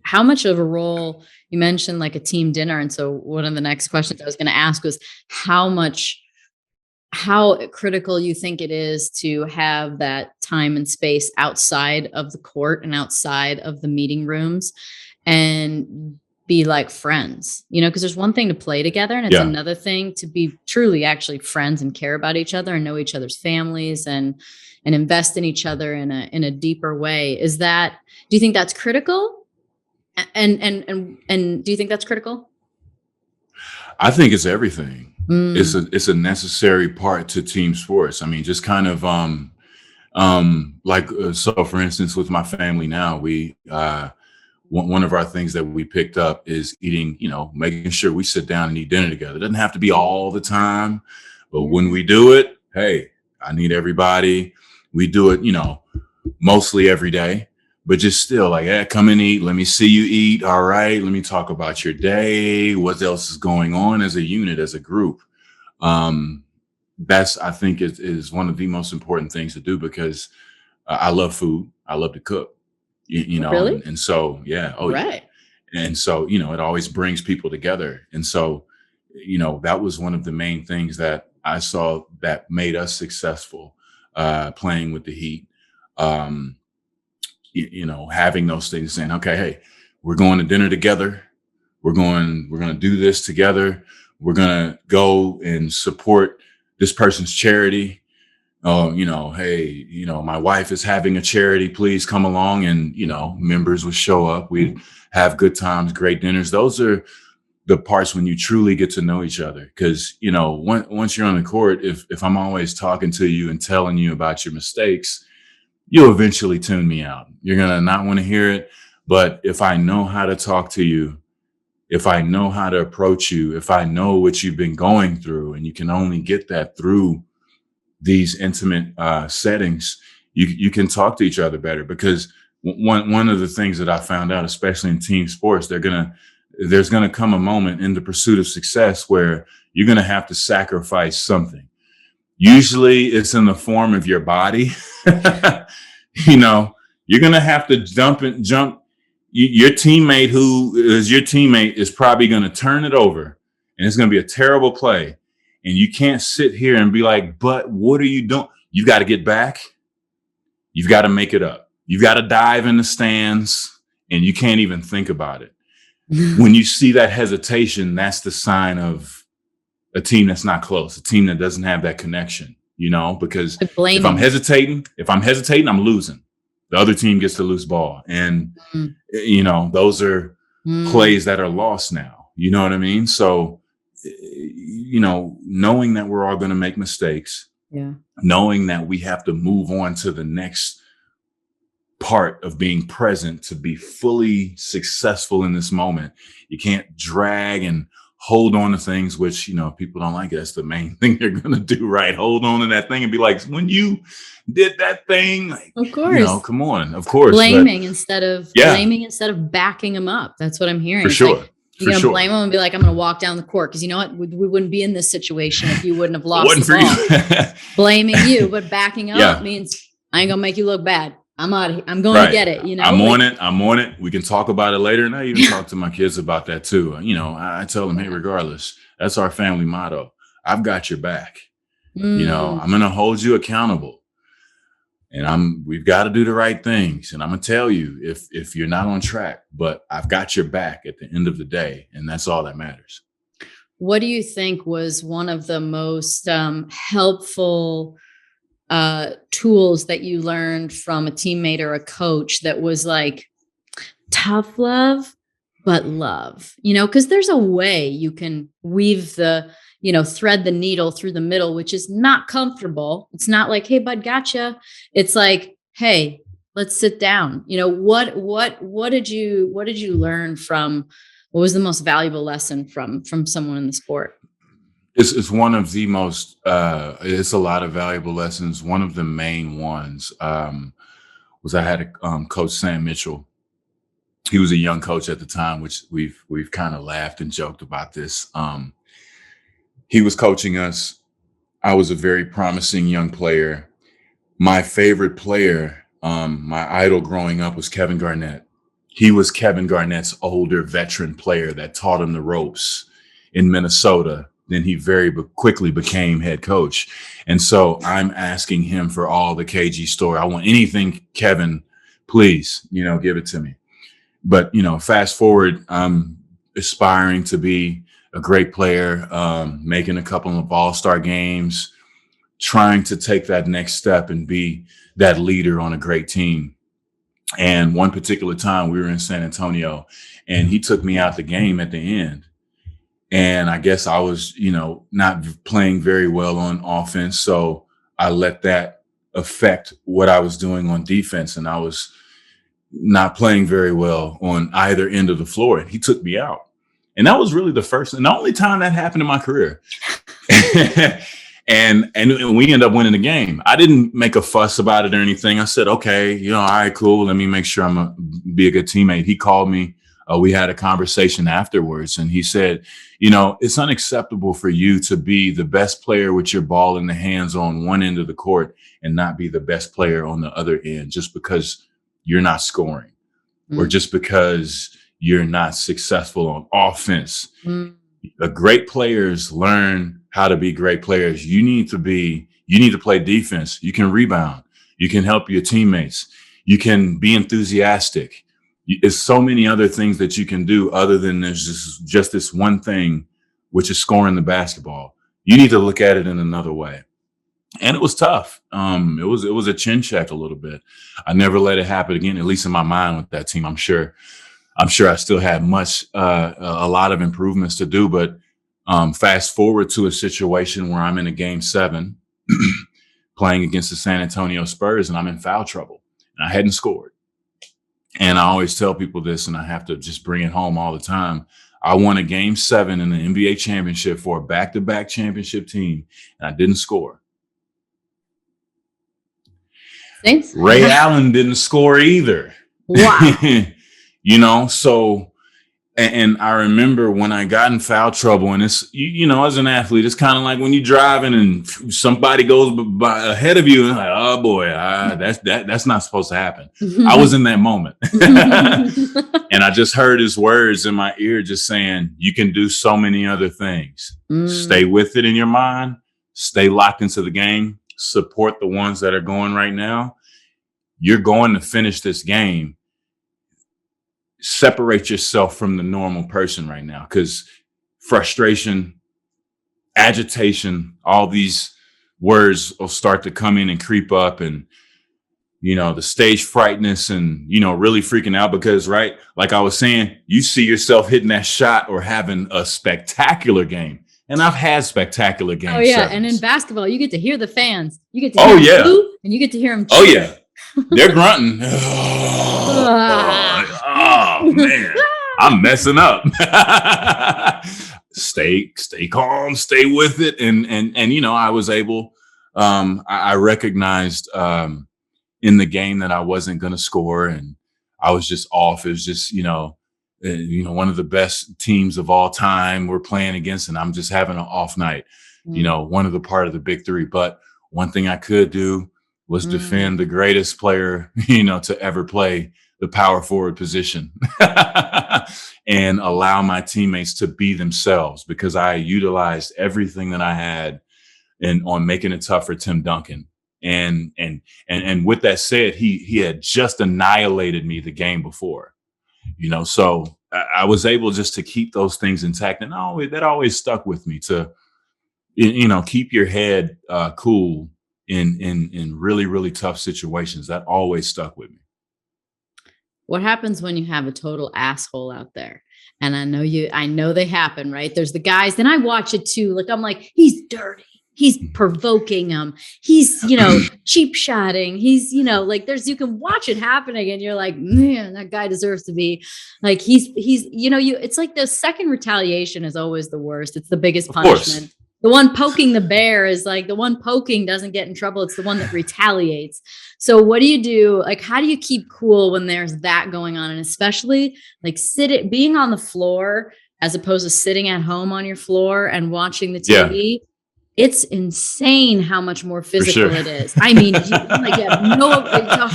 How much of a role, you mentioned like a team dinner. And so one of the next questions I was going to ask was how critical you think it is to have that time and space outside of the court and outside of the meeting rooms and be like friends, because there's one thing to play together and it's another thing to be truly actually friends and care about each other and know each other's families and invest in each other in a deeper way. Do you think that's critical? And do you think that's critical? I think it's everything. It's a necessary part to team sports. I mean, just kind of so for instance, with my family now, we one of our things that we picked up is eating, making sure we sit down and eat dinner together. It doesn't have to be all the time, but when we do it, hey, I need everybody. We do it, mostly every day. But just still like, come and eat. Let me see you eat. All right. Let me talk about your day. What else is going on as a unit, as a group? That's, I think, is one of the most important things to do because I love food. I love to cook, Really? and so, yeah. Oh, right. Yeah. And so, it always brings people together. And so, that was one of the main things that I saw that made us successful playing with the Heat. Having those things, saying, okay, hey, we're going to dinner together. We're going to do this together. We're going to go and support this person's charity. Hey, my wife is having a charity. Please come along. And, members would show up. We'd have good times, great dinners. Those are the parts when you truly get to know each other. Because, once you're on the court, if I'm always talking to you and telling you about your mistakes, you'll eventually tune me out. You're going to not want to hear it. But if I know how to talk to you, if I know how to approach you, if I know what you've been going through, and you can only get that through these intimate settings, you can talk to each other better because one of the things that I found out, especially in team sports, there's gonna come a moment in the pursuit of success where you're gonna have to sacrifice something. Usually it's in the form of your body. You know, you're going to have to jump. Your teammate who is your teammate is probably going to turn it over, and it's going to be a terrible play. And you can't sit here and be like, but what are you doing? You've got to get back. You've got to make it up. You've got to dive in the stands, and you can't even think about it. When you see that hesitation, that's the sign of a team that's not close, a team that doesn't have that connection, you know, because if I'm hesitating, I'm losing. The other team gets the loose ball. And, you know, those are plays that are lost now. You know what I mean? So, you know, knowing that we're all going to make mistakes, knowing that we have to move on to the next part of being present to be fully successful in this moment. You can't drag and hold on to things, which, you know, people don't like it. That's the main thing they're going to do, right? Hold on to that thing and be like, when you did that thing, like, of course, you know, come on, of course. Blaming instead of backing them up. That's what I'm hearing. For sure. Like, you're going to blame them and be like, I'm going to walk down the court. Because you know what? We wouldn't be in this situation if you wouldn't have lost the ball. Blaming you, but backing up means I ain't going to make you look bad. I'm out of here. I'm going to get it. You know, I'm on it. We can talk about it later. And I even talk to my kids about that too. You know, I tell them, hey, regardless, that's our family motto. I've got your back. You know, I'm going to hold you accountable, and we've got to do the right things. And I'm going to tell you if you're not on track, but I've got your back at the end of the day. And that's all that matters. What do you think was one of the most helpful tools that you learned from a teammate or a coach that was like tough love, but love, you know, because there's a way you can weave thread the needle through the middle, which is not comfortable. It's not like, hey, bud, gotcha. It's like, hey, let's sit down. You know, what did you learn from, what was the most valuable lesson from someone in the sport? It's one of the most, it's a lot of valuable lessons. One of the main ones was I had a coach, Sam Mitchell. He was a young coach at the time, which we've kind of laughed and joked about this. He was coaching us. I was a very promising young player. My favorite player, my idol growing up, was Kevin Garnett. He was Kevin Garnett's older veteran player that taught him the ropes in Minnesota. Then he very quickly became head coach. And so I'm asking him for all the KG story. I want anything, Kevin, please, you know, give it to me. But, you know, fast forward, I'm aspiring to be a great player, making a couple of all-star games, trying to take that next step and be that leader on a great team. And one particular time we were in San Antonio and he took me out the game at the end. And I guess I was, you know, not playing very well on offense. So I let that affect what I was doing on defense. And I was not playing very well on either end of the floor. And he took me out. And that was really the first and the only time that happened in my career. And we ended up winning the game. I didn't make a fuss about it or anything. I said, okay, you know, all right, cool. Let me make sure be a good teammate. He called me. We had a conversation afterwards, and he said, you know, it's unacceptable for you to be the best player with your ball in the hands on one end of the court and not be the best player on the other end just because you're not scoring or just because you're not successful on offense. The great players learn how to be great players. You need to play defense. You can rebound. You can help your teammates. You can be enthusiastic. There's so many other things that you can do other than there's just this one thing, which is scoring the basketball. You need to look at it in another way. And it was tough. It was a chin check a little bit. I never let it happen again, at least in my mind with that team. I'm sure I still had a lot of improvements to do, but fast forward to a situation where I'm in a game 7 playing against the San Antonio Spurs and I'm in foul trouble and I hadn't scored. And I always tell people this, and I have to just bring it home all the time. I won a game 7 in the NBA championship for a back-to-back championship team, and I didn't score. Thanks. Ray Allen didn't score either. Wow. So, and I remember when I got in foul trouble, and it's, as an athlete, it's kind of like when you're driving and somebody goes by ahead of you, and like, oh boy, that's not supposed to happen. I was in that moment. And I just heard his words in my ear just saying, you can do so many other things. Stay with it in your mind, stay locked into the game, support the ones that are going right now. You're going to finish this game. Separate yourself from the normal person right now, because frustration, agitation, all these words will start to come in and creep up, and the stage frightness, and really freaking out because, right, like I was saying, you see yourself hitting that shot or having a spectacular game. And I've had spectacular games. Oh yeah, sevens. and in basketball, you get to hear the fans. You get to hear them boo, and you get to hear them cheer. Oh yeah, they're grunting. Oh man, I'm messing up. Stay calm, stay with it. And I was able, I recognized in the game that I wasn't going to score, and I was just off. It was just, one of the best teams of all time we're playing against, and I'm just having an off night, one of the part of the big three. But one thing I could do was defend the greatest player, to ever play the power forward position and allow my teammates to be themselves, because I utilized everything that I had on making it tough for Tim Duncan. And with that said, he had just annihilated me the game before, so I was able just to keep those things intact. And that always stuck with me, to, keep your head cool in really, really tough situations. That always stuck with me. What happens when you have a total asshole out there? And I know they happen, right? There's the guys, then I watch it too. Like, I'm like, he's dirty. He's provoking them. He's, cheap shotting. He's, you can watch it happening and you're like, man, that guy deserves to be like, it's like the second retaliation is always the worst. It's the biggest punishment. The one poking the bear is like, the one poking doesn't get in trouble. It's the one that retaliates. So what do you do? Like, how do you keep cool when there's that going on? And especially like being on the floor as opposed to sitting at home on your floor and watching the TV. Yeah. It's insane how much more physical it is. I mean, it's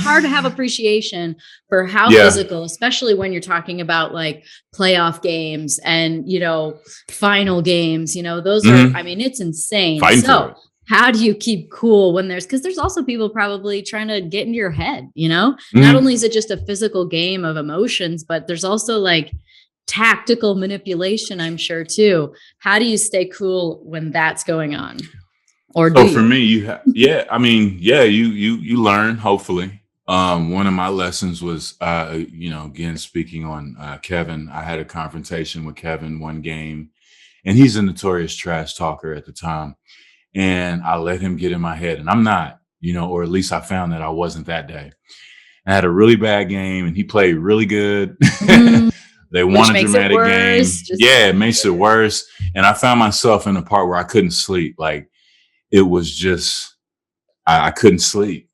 hard to have appreciation for how physical, especially when you're talking about like playoff games and, final games, those are, I mean, it's insane. So how do you keep cool when because there's also people probably trying to get into your head, not only is it just a physical game of emotions, but there's also like tactical manipulation, I'm sure too. How do you stay cool when that's going on? Or for me, you learn, hopefully. One of my lessons was, again, speaking on Kevin, I had a confrontation with Kevin one game, and he's a notorious trash talker at the time. And I let him get in my head, and I'm not, or at least I found that I wasn't that day. I had a really bad game and he played really good. They won a dramatic game. It makes it worse. And I found myself in a part where I couldn't sleep. Like, it was just, I couldn't sleep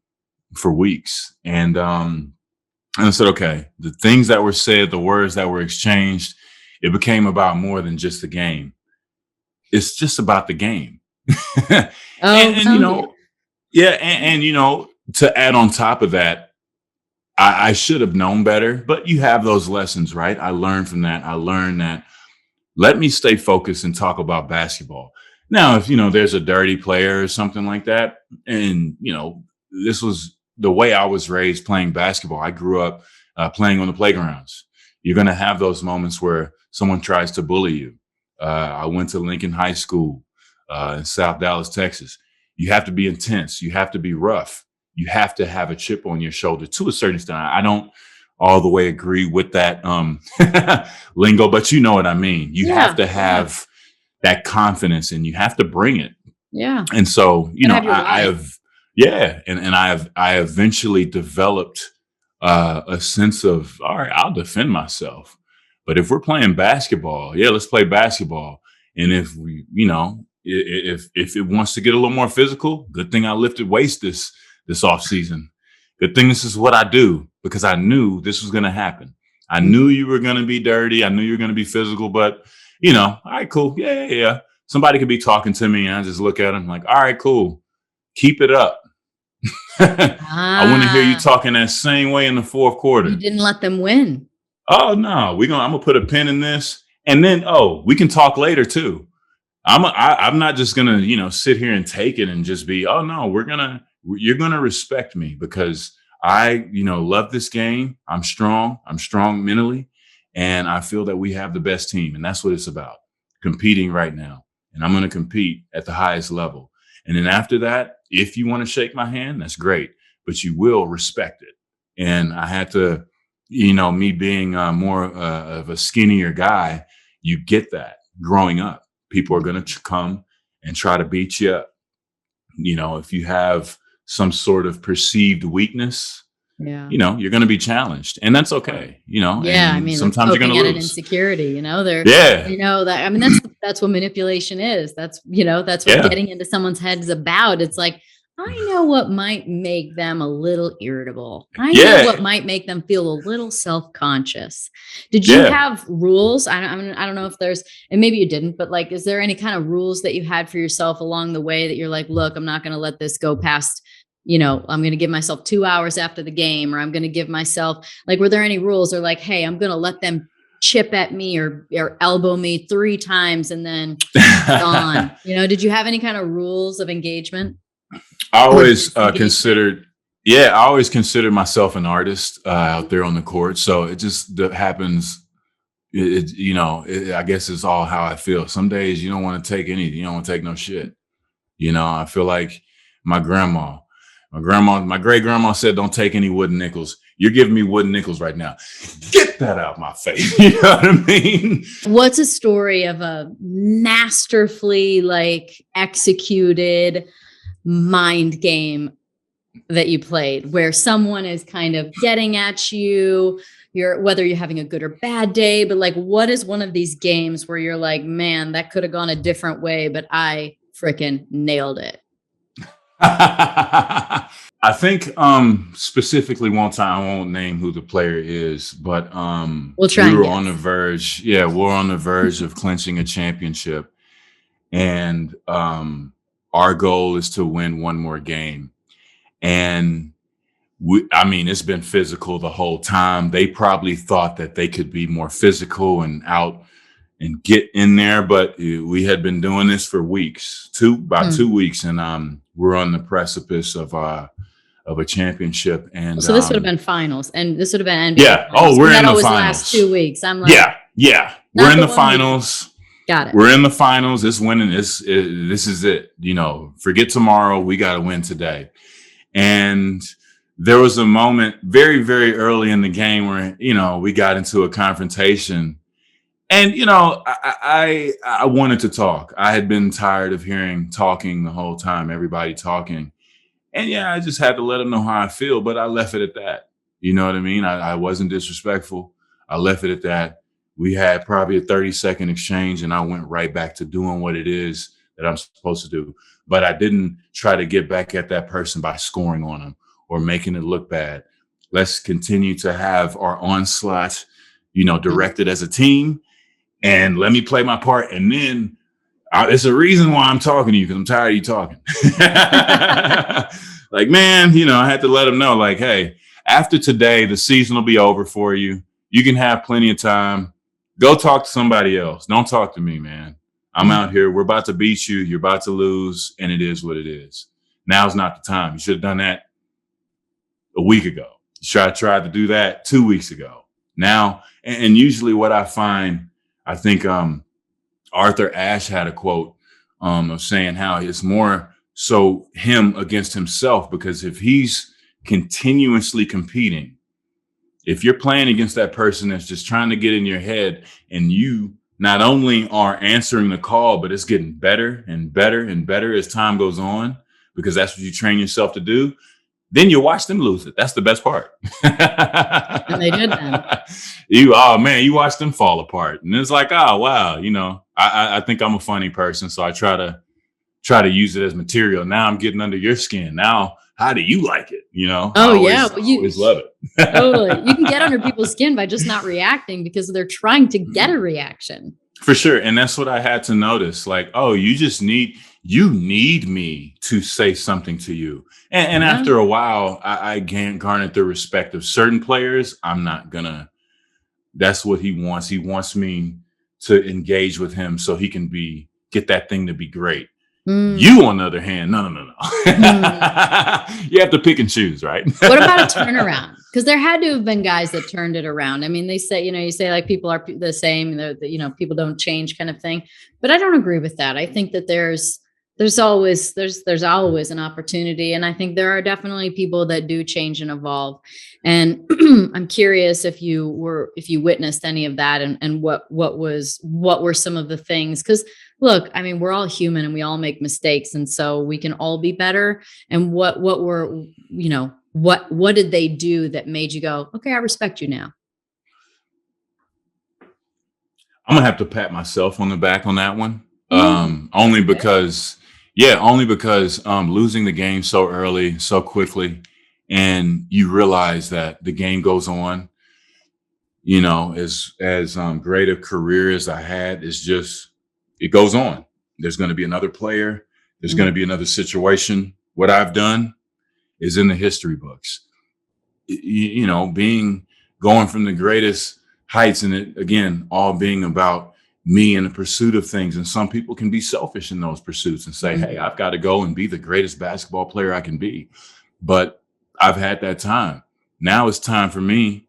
for weeks. And I said, okay, the things that were said, the words that were exchanged, it became about more than just the game. It's just about the game. And to add on top of that, I should have known better, but you have those lessons, right? I learned from that. I learned that let me stay focused and talk about basketball. Now, if, there's a dirty player or something like that, and, this was the way I was raised playing basketball. I grew up playing on the playgrounds. You're going to have those moments where someone tries to bully you. I went to Lincoln High School in South Dallas, Texas. You have to be intense. You have to be rough. You have to have a chip on your shoulder to a certain extent. I don't all the way agree with that lingo, but you know what I mean. You have to have that confidence, and you have to bring it. Yeah. And so, I eventually developed a sense of, all right, I'll defend myself. But if we're playing basketball, let's play basketball. And if we, if it wants to get a little more physical, good thing I lifted weights this off season. Good thing this is what I do. because I knew this was going to happen. I knew you were going to be dirty. I knew you were going to be physical, but all right, cool. Yeah. Somebody could be talking to me and I just look at them like, all right, cool. Keep it up. I want to hear you talking that same way in the fourth quarter. You didn't let them win. Oh no, I'm gonna put a pin in this, and then we can talk later too. I'm not just gonna sit here and take it and just be, oh no, you're gonna respect me because I love this game. I'm strong mentally, and I feel that we have the best team, and that's what it's about, competing right now. And I'm gonna compete at the highest level. And then after that, if you want to shake my hand, that's great, but you will respect it. And I had to, me being more of a skinnier guy, you get that growing up. People are going to come and try to beat you up. If you have some sort of perceived weakness, you're going to be challenged, and that's okay. I mean, sometimes you're going to lose. An insecurity, that's what manipulation is. That's what getting into someone's head is about. It's like, I know what might make them a little irritable. I know what might make them feel a little self-conscious. Did you have rules? I don't know if there's, and maybe you didn't, but like, is there any kind of rules that you had for yourself along the way that you're like, look, I'm not going to let this go past, I'm going to give myself 2 hours after the game, or I'm going to give myself, like, were there any rules, or like, hey, I'm going to let them chip at me or elbow me 3 times and then gone. Did you have any kind of rules of engagement? I always considered myself an artist out there on the court. So it just happens. I guess it's all how I feel. Some days you don't want to take anything. You don't want to take no shit. I feel like my great grandma said, don't take any wooden nickels. You're giving me wooden nickels right now. Get that out my face. You know what I mean? What's a story of a masterfully executed mind game that you played where someone is kind of getting at you, whether you're having a good or bad day, but what is one of these games where you're like, man, that could have gone a different way, but I freaking nailed it? I think specifically one time, I won't name who the player is, but we'll try. We were on the verge. Yeah, we're on the verge of clinching a championship, and our goal is to win one more game. And it's been physical the whole time. They probably thought that they could be more physical and out and get in there, but we had been doing this for weeks, about 2 weeks, and we're on the precipice of a championship. And so this would have been finals, and this would have been NBA. Yeah. Finals. We're in the finals. Last 2 weeks. I'm like, yeah. We're in the finals. Got it. We're in the finals. It's winning. This is it. Forget tomorrow. We got to win today. And there was a moment very, very early in the game where, we got into a confrontation. And, I wanted to talk. I had been tired of hearing talking the whole time, everybody talking. And I just had to let them know how I feel. But I left it at that. You know what I mean? I wasn't disrespectful. I left it at that. We had probably a 30-second exchange, and I went right back to doing what it is that I'm supposed to do. But I didn't try to get back at that person by scoring on them or making it look bad. Let's continue to have our onslaught, directed as a team, and let me play my part. And then it's a reason why I'm talking to you, because I'm tired of you talking. I had to let them know, hey, after today, the season will be over for you. You can have plenty of time. Go talk to somebody else. Don't talk to me, man. I'm out here. We're about to beat you. You're about to lose. And it is what it is. Now's not the time. You should have done that a week ago. You tried to do that 2 weeks ago. Now, and usually what I find, I think Arthur Ashe had a quote of saying how it's more so him against himself, because if he's continuously competing, if you're playing against that person that's just trying to get in your head, and you not only are answering the call, but it's getting better and better and better as time goes on, because that's what you train yourself to do, then you watch them lose it. That's the best part. And they did that. You watch them fall apart. And it's like, oh, wow. I think I'm a funny person. So I try to use it as material. Now I'm getting under your skin. Now how do you like it? Oh, yeah. Well, I always love it. Totally. You can get under people's skin by just not reacting because they're trying to get a reaction. For sure. And that's what I had to notice. Like, oh, you need me to say something to you. And after a while, I garnered the respect of certain players. I'm not gonna, that's what he wants. He wants me to engage with him so he can get that thing to be great. You, on the other hand, no. You have to pick and choose, right? What about a turnaround? Because there had to have been guys that turned it around. I mean, they say, you say like people are the same, people don't change kind of thing. But I don't agree with that. I think that there's always an opportunity. And I think there are definitely people that do change and evolve. And I'm curious if you witnessed any of that and what were some of the things, because look, I mean, we're all human and we all make mistakes. And so we can all be better. And what did they do that made you go, okay, I respect you now? I'm gonna have to pat myself on the back on that one. Only because losing the game so early, so quickly, and you realize that the game goes on, as great a career as I had, it goes on. There's going to be another player. There's going to be another situation. What I've done is in the history books. Going from the greatest heights, and it again, all being about me in the pursuit of things. And some people can be selfish in those pursuits and say, hey, I've got to go and be the greatest basketball player I can be. But I've had that time. Now it's time for me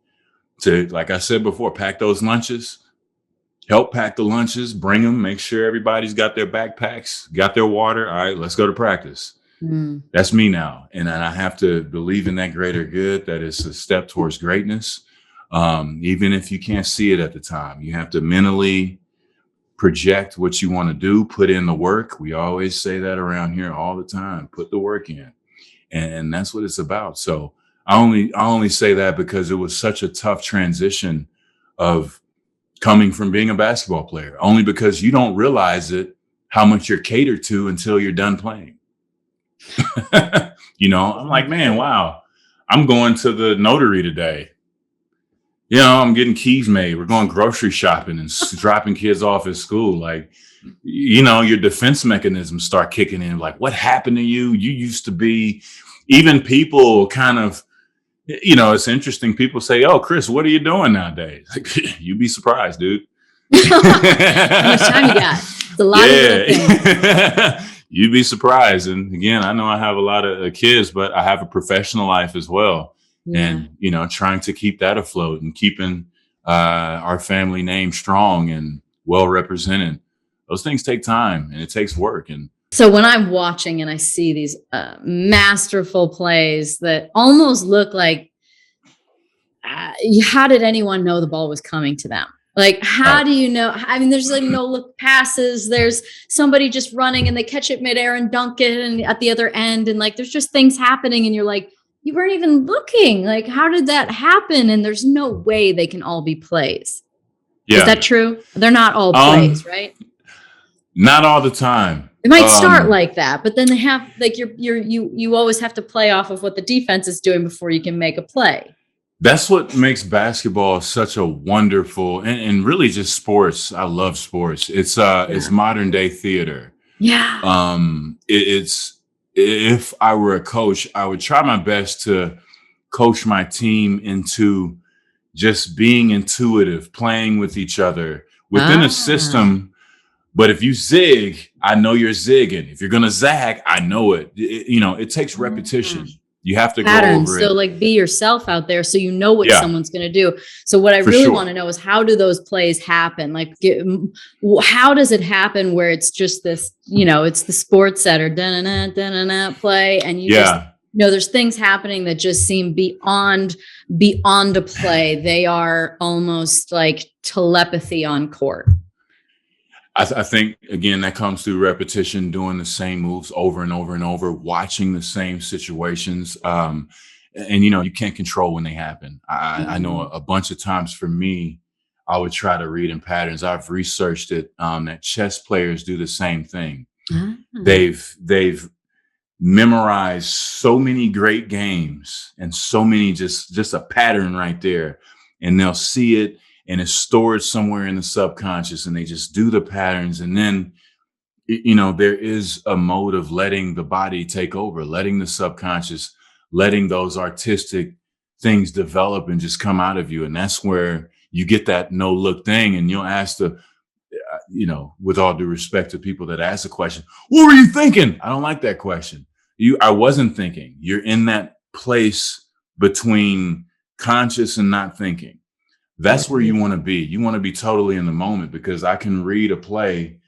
to, like I said before, pack those lunches, help pack the lunches, bring them, make sure everybody's got their backpacks, got their water. All right, let's go to practice. That's me now. And I have to believe in that greater good, that it's a step towards greatness. Even if you can't see it at the time, you have to mentally project what you want to do, put in the work. We always say that around here all the time, put the work in. And that's what it's about. So I only say that because it was such a tough transition of coming from being a basketball player, only because you don't realize it, how much you're catered to until you're done playing. I'm like, man, wow, I'm going to the notary today. I'm getting keys made. We're going grocery shopping and dropping kids off at school. Like, your defense mechanisms start kicking in. Like, what happened to you? You used to be, even people kind of, it's interesting. People say, oh, Chris, what are you doing nowadays? Like, you'd be surprised, dude. How much time you got? It's a lot of little things. You'd be surprised. And again, I know I have a lot of kids, but I have a professional life as well. Yeah. And, trying to keep that afloat and keeping our family name strong and well represented. Those things take time and it takes work. And so when I'm watching and I see these masterful plays that almost look like, how did anyone know the ball was coming to them? Like, how do you know? I mean, there's like no look passes. There's somebody just running and they catch it midair and dunk it and at the other end. And like, there's just things happening and you're like, you weren't even looking. Like, how did that happen? And there's no way they can all be plays. Yeah. Is that true? They're not all plays, right? Not all the time. It might start like that, but then they have like you always have to play off of what the defense is doing before you can make a play. That's what makes basketball such a wonderful and really just sports. I love sports. It's modern day theater. Yeah. It's if I were a coach, I would try my best to coach my team into just being intuitive, playing with each other within a system. But if you zig, I know you're zigging. If you're going to zag, I know it. It takes repetition. You have to patterns. Go over so it. Like be yourself out there so you know what someone's going to do. So what I really want to know is, how do those plays happen? Like, how does it happen where it's just this, it's the sports center, play. And you just, there's things happening that just seem beyond a play. They are almost like telepathy on court. I think, again, that comes through repetition, doing the same moves over and over and over, watching the same situations. And, you can't control when they happen. I know a bunch of times for me, I would try to read in patterns. I've researched it, that chess players do the same thing. They've memorize so many great games and so many just a pattern right there, and they'll see it and it's stored somewhere in the subconscious, and they just do the patterns. And then there is a mode of letting the body take over, letting the subconscious, letting those artistic things develop and just come out of you. And that's where you get that no look thing. And you'll ask with all due respect to people that ask the question, what were you thinking? I don't like that question. I wasn't thinking. You're in that place between conscious and not thinking. That's where you want to be. You want to be totally in the moment, because I can read a play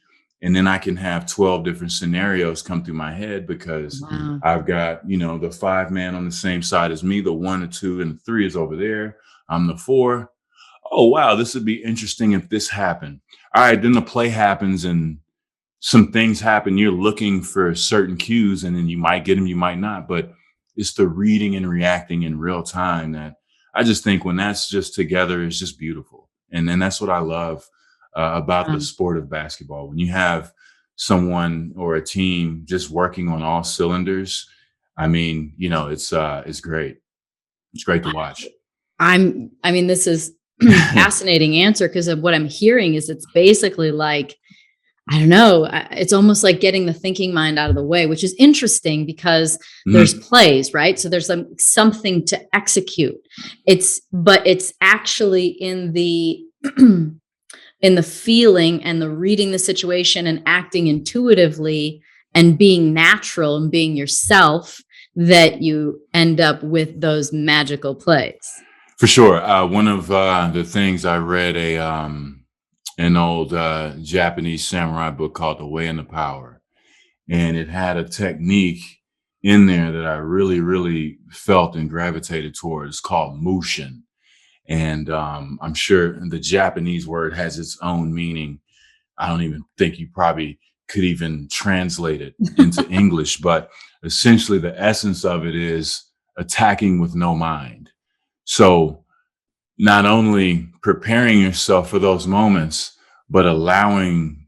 and then I can have 12 different scenarios come through my head, because I've got, the 5 man on the same side as me, the 1, the 2, and the 3 is over there. I'm the 4. Oh, wow, this would be interesting if this happened. All right, then the play happens and some things happen. You're looking for certain cues, and then you might get them, you might not. But it's the reading and reacting in real time that I just think when that's just together, it's just beautiful. And then that's what I love about the sport of basketball. When you have someone or a team just working on all cylinders, I mean, it's great. It's great to watch. This is fascinating answer, because of what I'm hearing is it's basically like, I don't know, it's almost like getting the thinking mind out of the way, which is interesting because there's plays, right? So there's something to execute. But it's actually in the in the feeling and the reading the situation and acting intuitively and being natural and being yourself that you end up with those magical plays. For sure. One of the things I read an old Japanese samurai book called The Way and the Power, and it had a technique in there that I really, really felt and gravitated towards, called mushin. And I'm sure the Japanese word has its own meaning. I don't even think you probably could even translate it into English, but essentially the essence of it is attacking with no mind. So not only preparing yourself for those moments, but allowing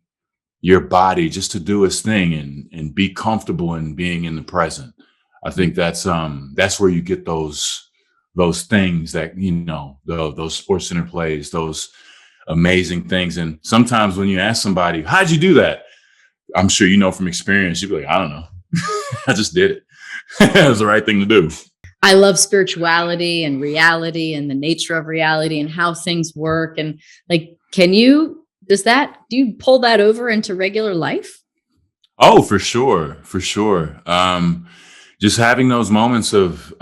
your body just to do its thing and be comfortable in being in the present. I think that's where you get those things that, those Sports Center plays, those amazing things. And sometimes when you ask somebody, how'd you do that? I'm sure from experience, you'd be like, I don't know. I just did it. It was the right thing to do. I love spirituality and reality and the nature of reality and how things work. And like, do you pull that over into regular life? Oh, for sure. For sure. Just having those moments of,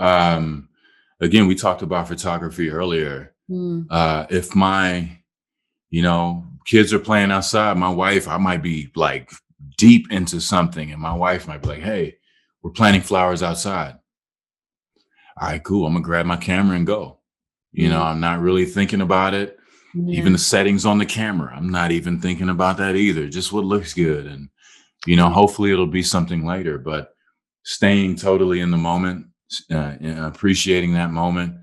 again, we talked about photography earlier. If my, kids are playing outside, my wife, I might be like deep into something, and my wife might be like, hey, we're planting flowers outside. All right, cool. I'm going to grab my camera and go. I'm not really thinking about it. Yeah. Even the settings on the camera, I'm not even thinking about that either. Just what looks good. And, hopefully it'll be something later, but staying totally in the moment, appreciating that moment,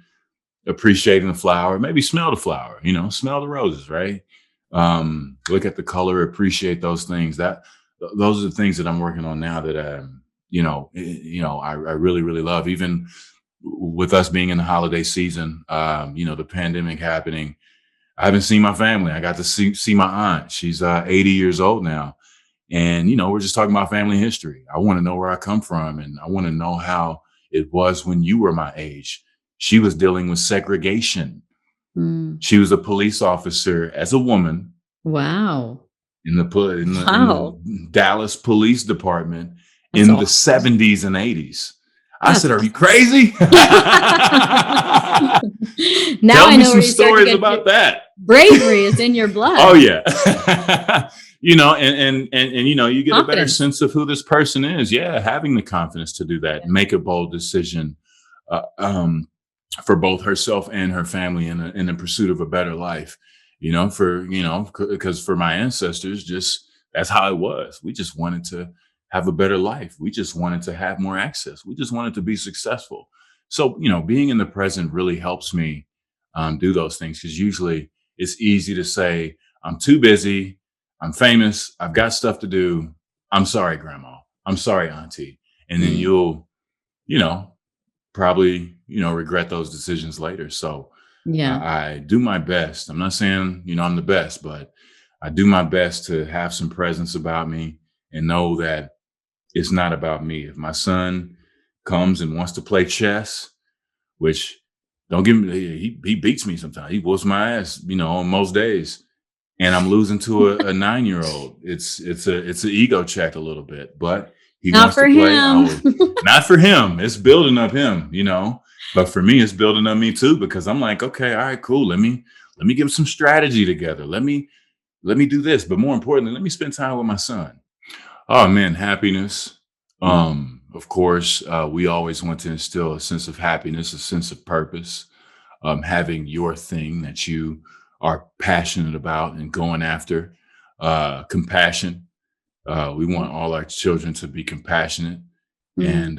appreciating the flower, maybe smell the flower, smell the roses, right? Look at the color, appreciate those things. Those are the things that I'm working on now that, I really, really love. Even with us being in the holiday season, the pandemic happening, I haven't seen my family. I got to see my aunt. She's 80 years old now. And, we're just talking about family history. I want to know where I come from, and I want to know how it was when you were my age. She was dealing with segregation. She was a police officer as a woman. Wow. In the Dallas Police Department. That's in awesome. The 70s and 80s. I said, are you crazy? Now I know some stories about that. Bravery is in your blood. Oh, yeah. And you get confidence. A better sense of who this person is. Yeah, having the confidence to do that, make a bold decision for both herself and her family in the pursuit of a better life. Because for my ancestors, that's how it was. We just wanted to have a better life. We just wanted to have more access. We just wanted to be successful. So, being in the present really helps me do those things, because usually it's easy to say, I'm too busy. I'm famous. I've got stuff to do. I'm sorry, Grandma. I'm sorry, Auntie. and then you'll, you know, probably, regret those decisions later. So Yeah. I do my best. I'm not saying, I'm the best, but I do my best to have some presence about me and know that it's not about me. If my son comes and wants to play chess, which don't give me, he beats me sometimes. He whoops my ass, on most days. And I'm losing to a 9-year-old. It's an ego check a little bit, but he Not wants for to play. him. Not for him. It's building up him, but for me, it's building up me too, because I'm like, okay, all right, cool. Let me get some strategy together. Let me do this. But more importantly, let me spend time with my son. Oh man, happiness. Of course, we always want to instill a sense of happiness, a sense of purpose, having your thing that you are passionate about and going after. Compassion. We want all our children to be compassionate and,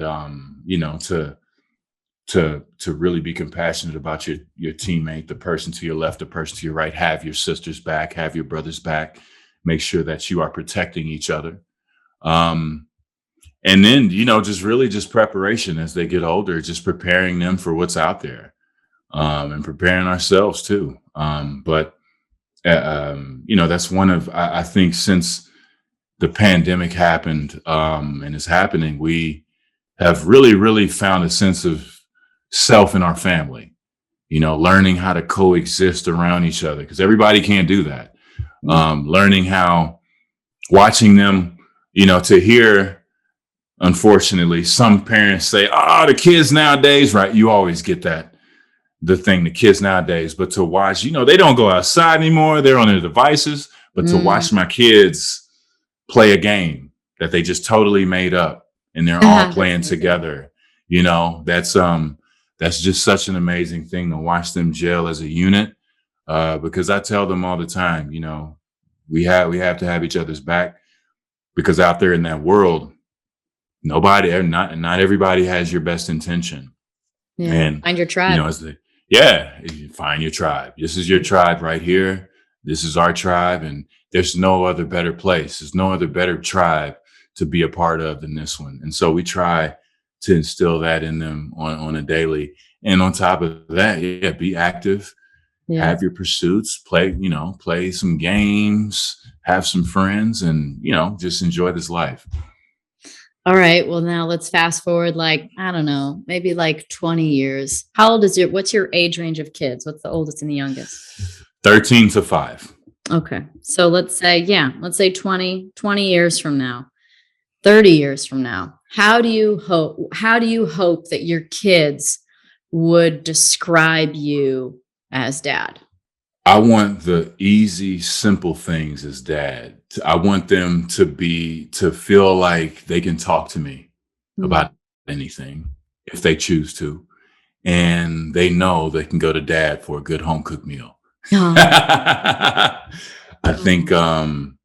to really be compassionate about your teammate, the person to your left, the person to your right. Have your sister's back, have your brother's back. Make sure that you are protecting each other. And then, just preparation as they get older, just preparing them for what's out there, and preparing ourselves too. That's one of, I think, since the pandemic happened, and is happening, we have really, really found a sense of self in our family, learning how to coexist around each other, because everybody can't do that. Learning how, watching them, to hear, unfortunately, some parents say, the kids nowadays, right? You always get the kids nowadays, but to watch, they don't go outside anymore. They're on their devices, but to watch my kids play a game that they just totally made up and they're all playing together, that's just such an amazing thing to watch them gel as a unit. Because I tell them all the time, we have to have each other's back, because out there in that world, not everybody has your best intention. Yeah. And find your tribe. You find your tribe. This is your tribe right here. This is our tribe, and there's no other better place. There's no other better tribe to be a part of than this one. And so we try to instill that in them on a daily. And on top of that, be active, have your pursuits, play some games, have some friends, and, just enjoy this life. All right. Well, now let's fast forward, I don't know, maybe 20 years. How old is what's your age range of kids? What's the oldest and the youngest? 13 to 5. Okay. So let's say 20 years from now, 30 years from now, how do you hope that your kids would describe you as dad? I want the easy, simple things as dad. I want them to feel like they can talk to me about anything if they choose to. And they know they can go to dad for a good home cooked meal. I think, and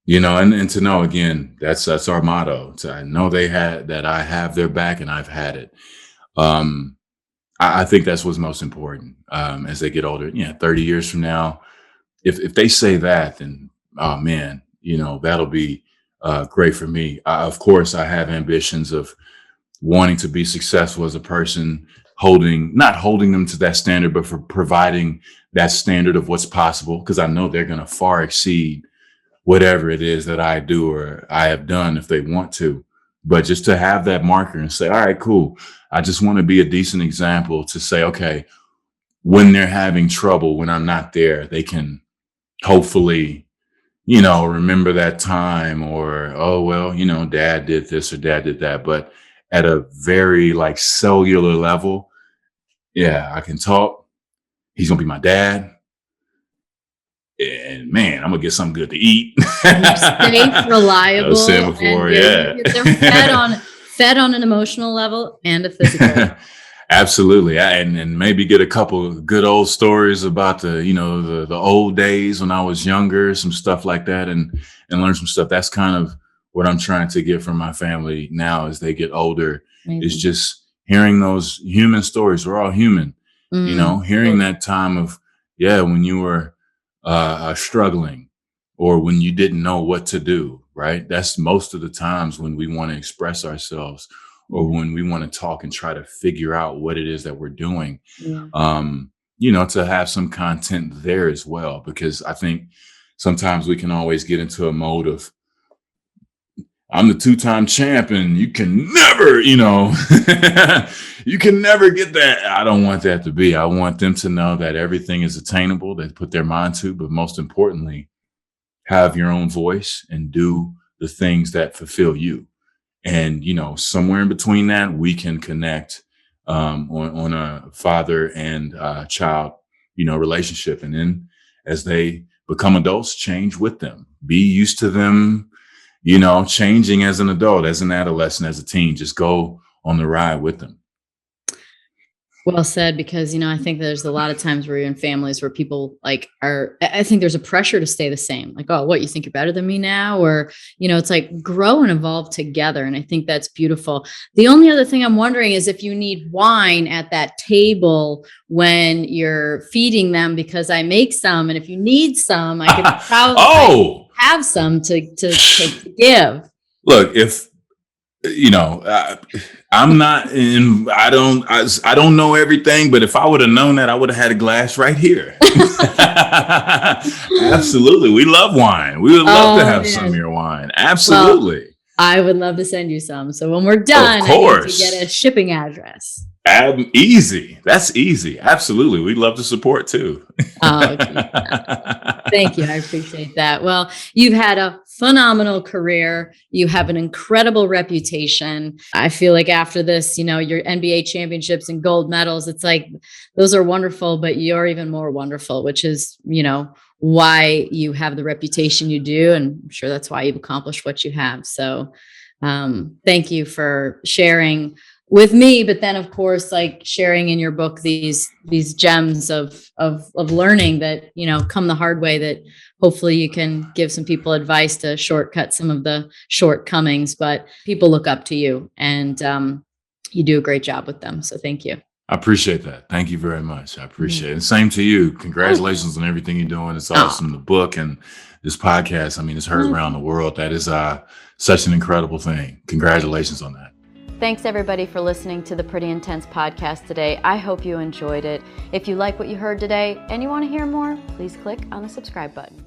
to know, again, that's our motto. I know that I have their back and I've had it. I think that's what's most important, as they get older. 30 years from now, if they say that, then, oh man, that'll be great for me. Of course, I have ambitions of wanting to be successful as a person, not holding them to that standard, but for providing that standard of what's possible, because I know they're going to far exceed whatever it is that I do or I have done if they want to. But just to have that marker and say, all right, cool. I just want to be a decent example to say, okay, when they're having trouble, when I'm not there, they can hopefully, remember that time, or, oh, well, dad did this or dad did that. But at a very cellular level, I can talk. He's going to be my dad. And man, I'm gonna get something good to eat. Safe, reliable. I was saying before, they're fed on an emotional level and a physical. Absolutely, and maybe get a couple good old stories about the old days when I was younger, some stuff like that, and learn some stuff. That's kind of what I'm trying to get from my family now as they get older. Is just hearing those human stories. We're all human, hearing that time of when you were struggling, or when you didn't know what to do, right? That's most of the times when we want to express ourselves, or when we want to talk and try to figure out what it is that we're doing, Yeah. To have some content there as well, because I think sometimes we can always get into a mode of, I'm the 2-time champ and you can never, you can never get that. I don't want that to be. I want them to know that everything is attainable, they put their mind to, but most importantly, have your own voice and do the things that fulfill you. And, somewhere in between that, we can connect on a father and child, relationship. And then as they become adults, change with them, be used to them, changing as an adult, as an adolescent, as a teen. Just go on the ride with them. Well said, because, I think there's a lot of times where you're in families where people I think there's a pressure to stay the same. Like, oh, what, you think you're better than me now? Or, it's like grow and evolve together. And I think that's beautiful. The only other thing I'm wondering is if you need wine at that table when you're feeding them, because I make some. And if you need some, I could probably have some to give. Look, if, I'm not in, I don't know everything, but if I would have known that, I would have had a glass right here. Absolutely. We love wine. We would love to have some of your wine. Absolutely. Well, I would love to send you some. So when we're done, I need to get a shipping address. Easy. That's easy. Absolutely. We'd love to support too. Okay. Thank you. I appreciate that. Well, you've had a phenomenal career. You have an incredible reputation. I feel like after this, your NBA championships and gold medals, it's like, those are wonderful, but you're even more wonderful, which is, why you have the reputation you do. And I'm sure that's why you've accomplished what you have. So thank you for sharing with me, but then of course, like sharing in your book, these gems of learning that, come the hard way, that hopefully you can give some people advice to shortcut some of the shortcomings, but people look up to you and you do a great job with them. So thank you. I appreciate that. Thank you very much. I appreciate it. And same to you. Congratulations on everything you're doing. It's awesome. The book and this podcast, it's heard around the world. That is such an incredible thing. Congratulations on that. Thanks everybody for listening to the Pretty Intense podcast today. I hope you enjoyed it. If you like what you heard today and you want to hear more, please click on the subscribe button.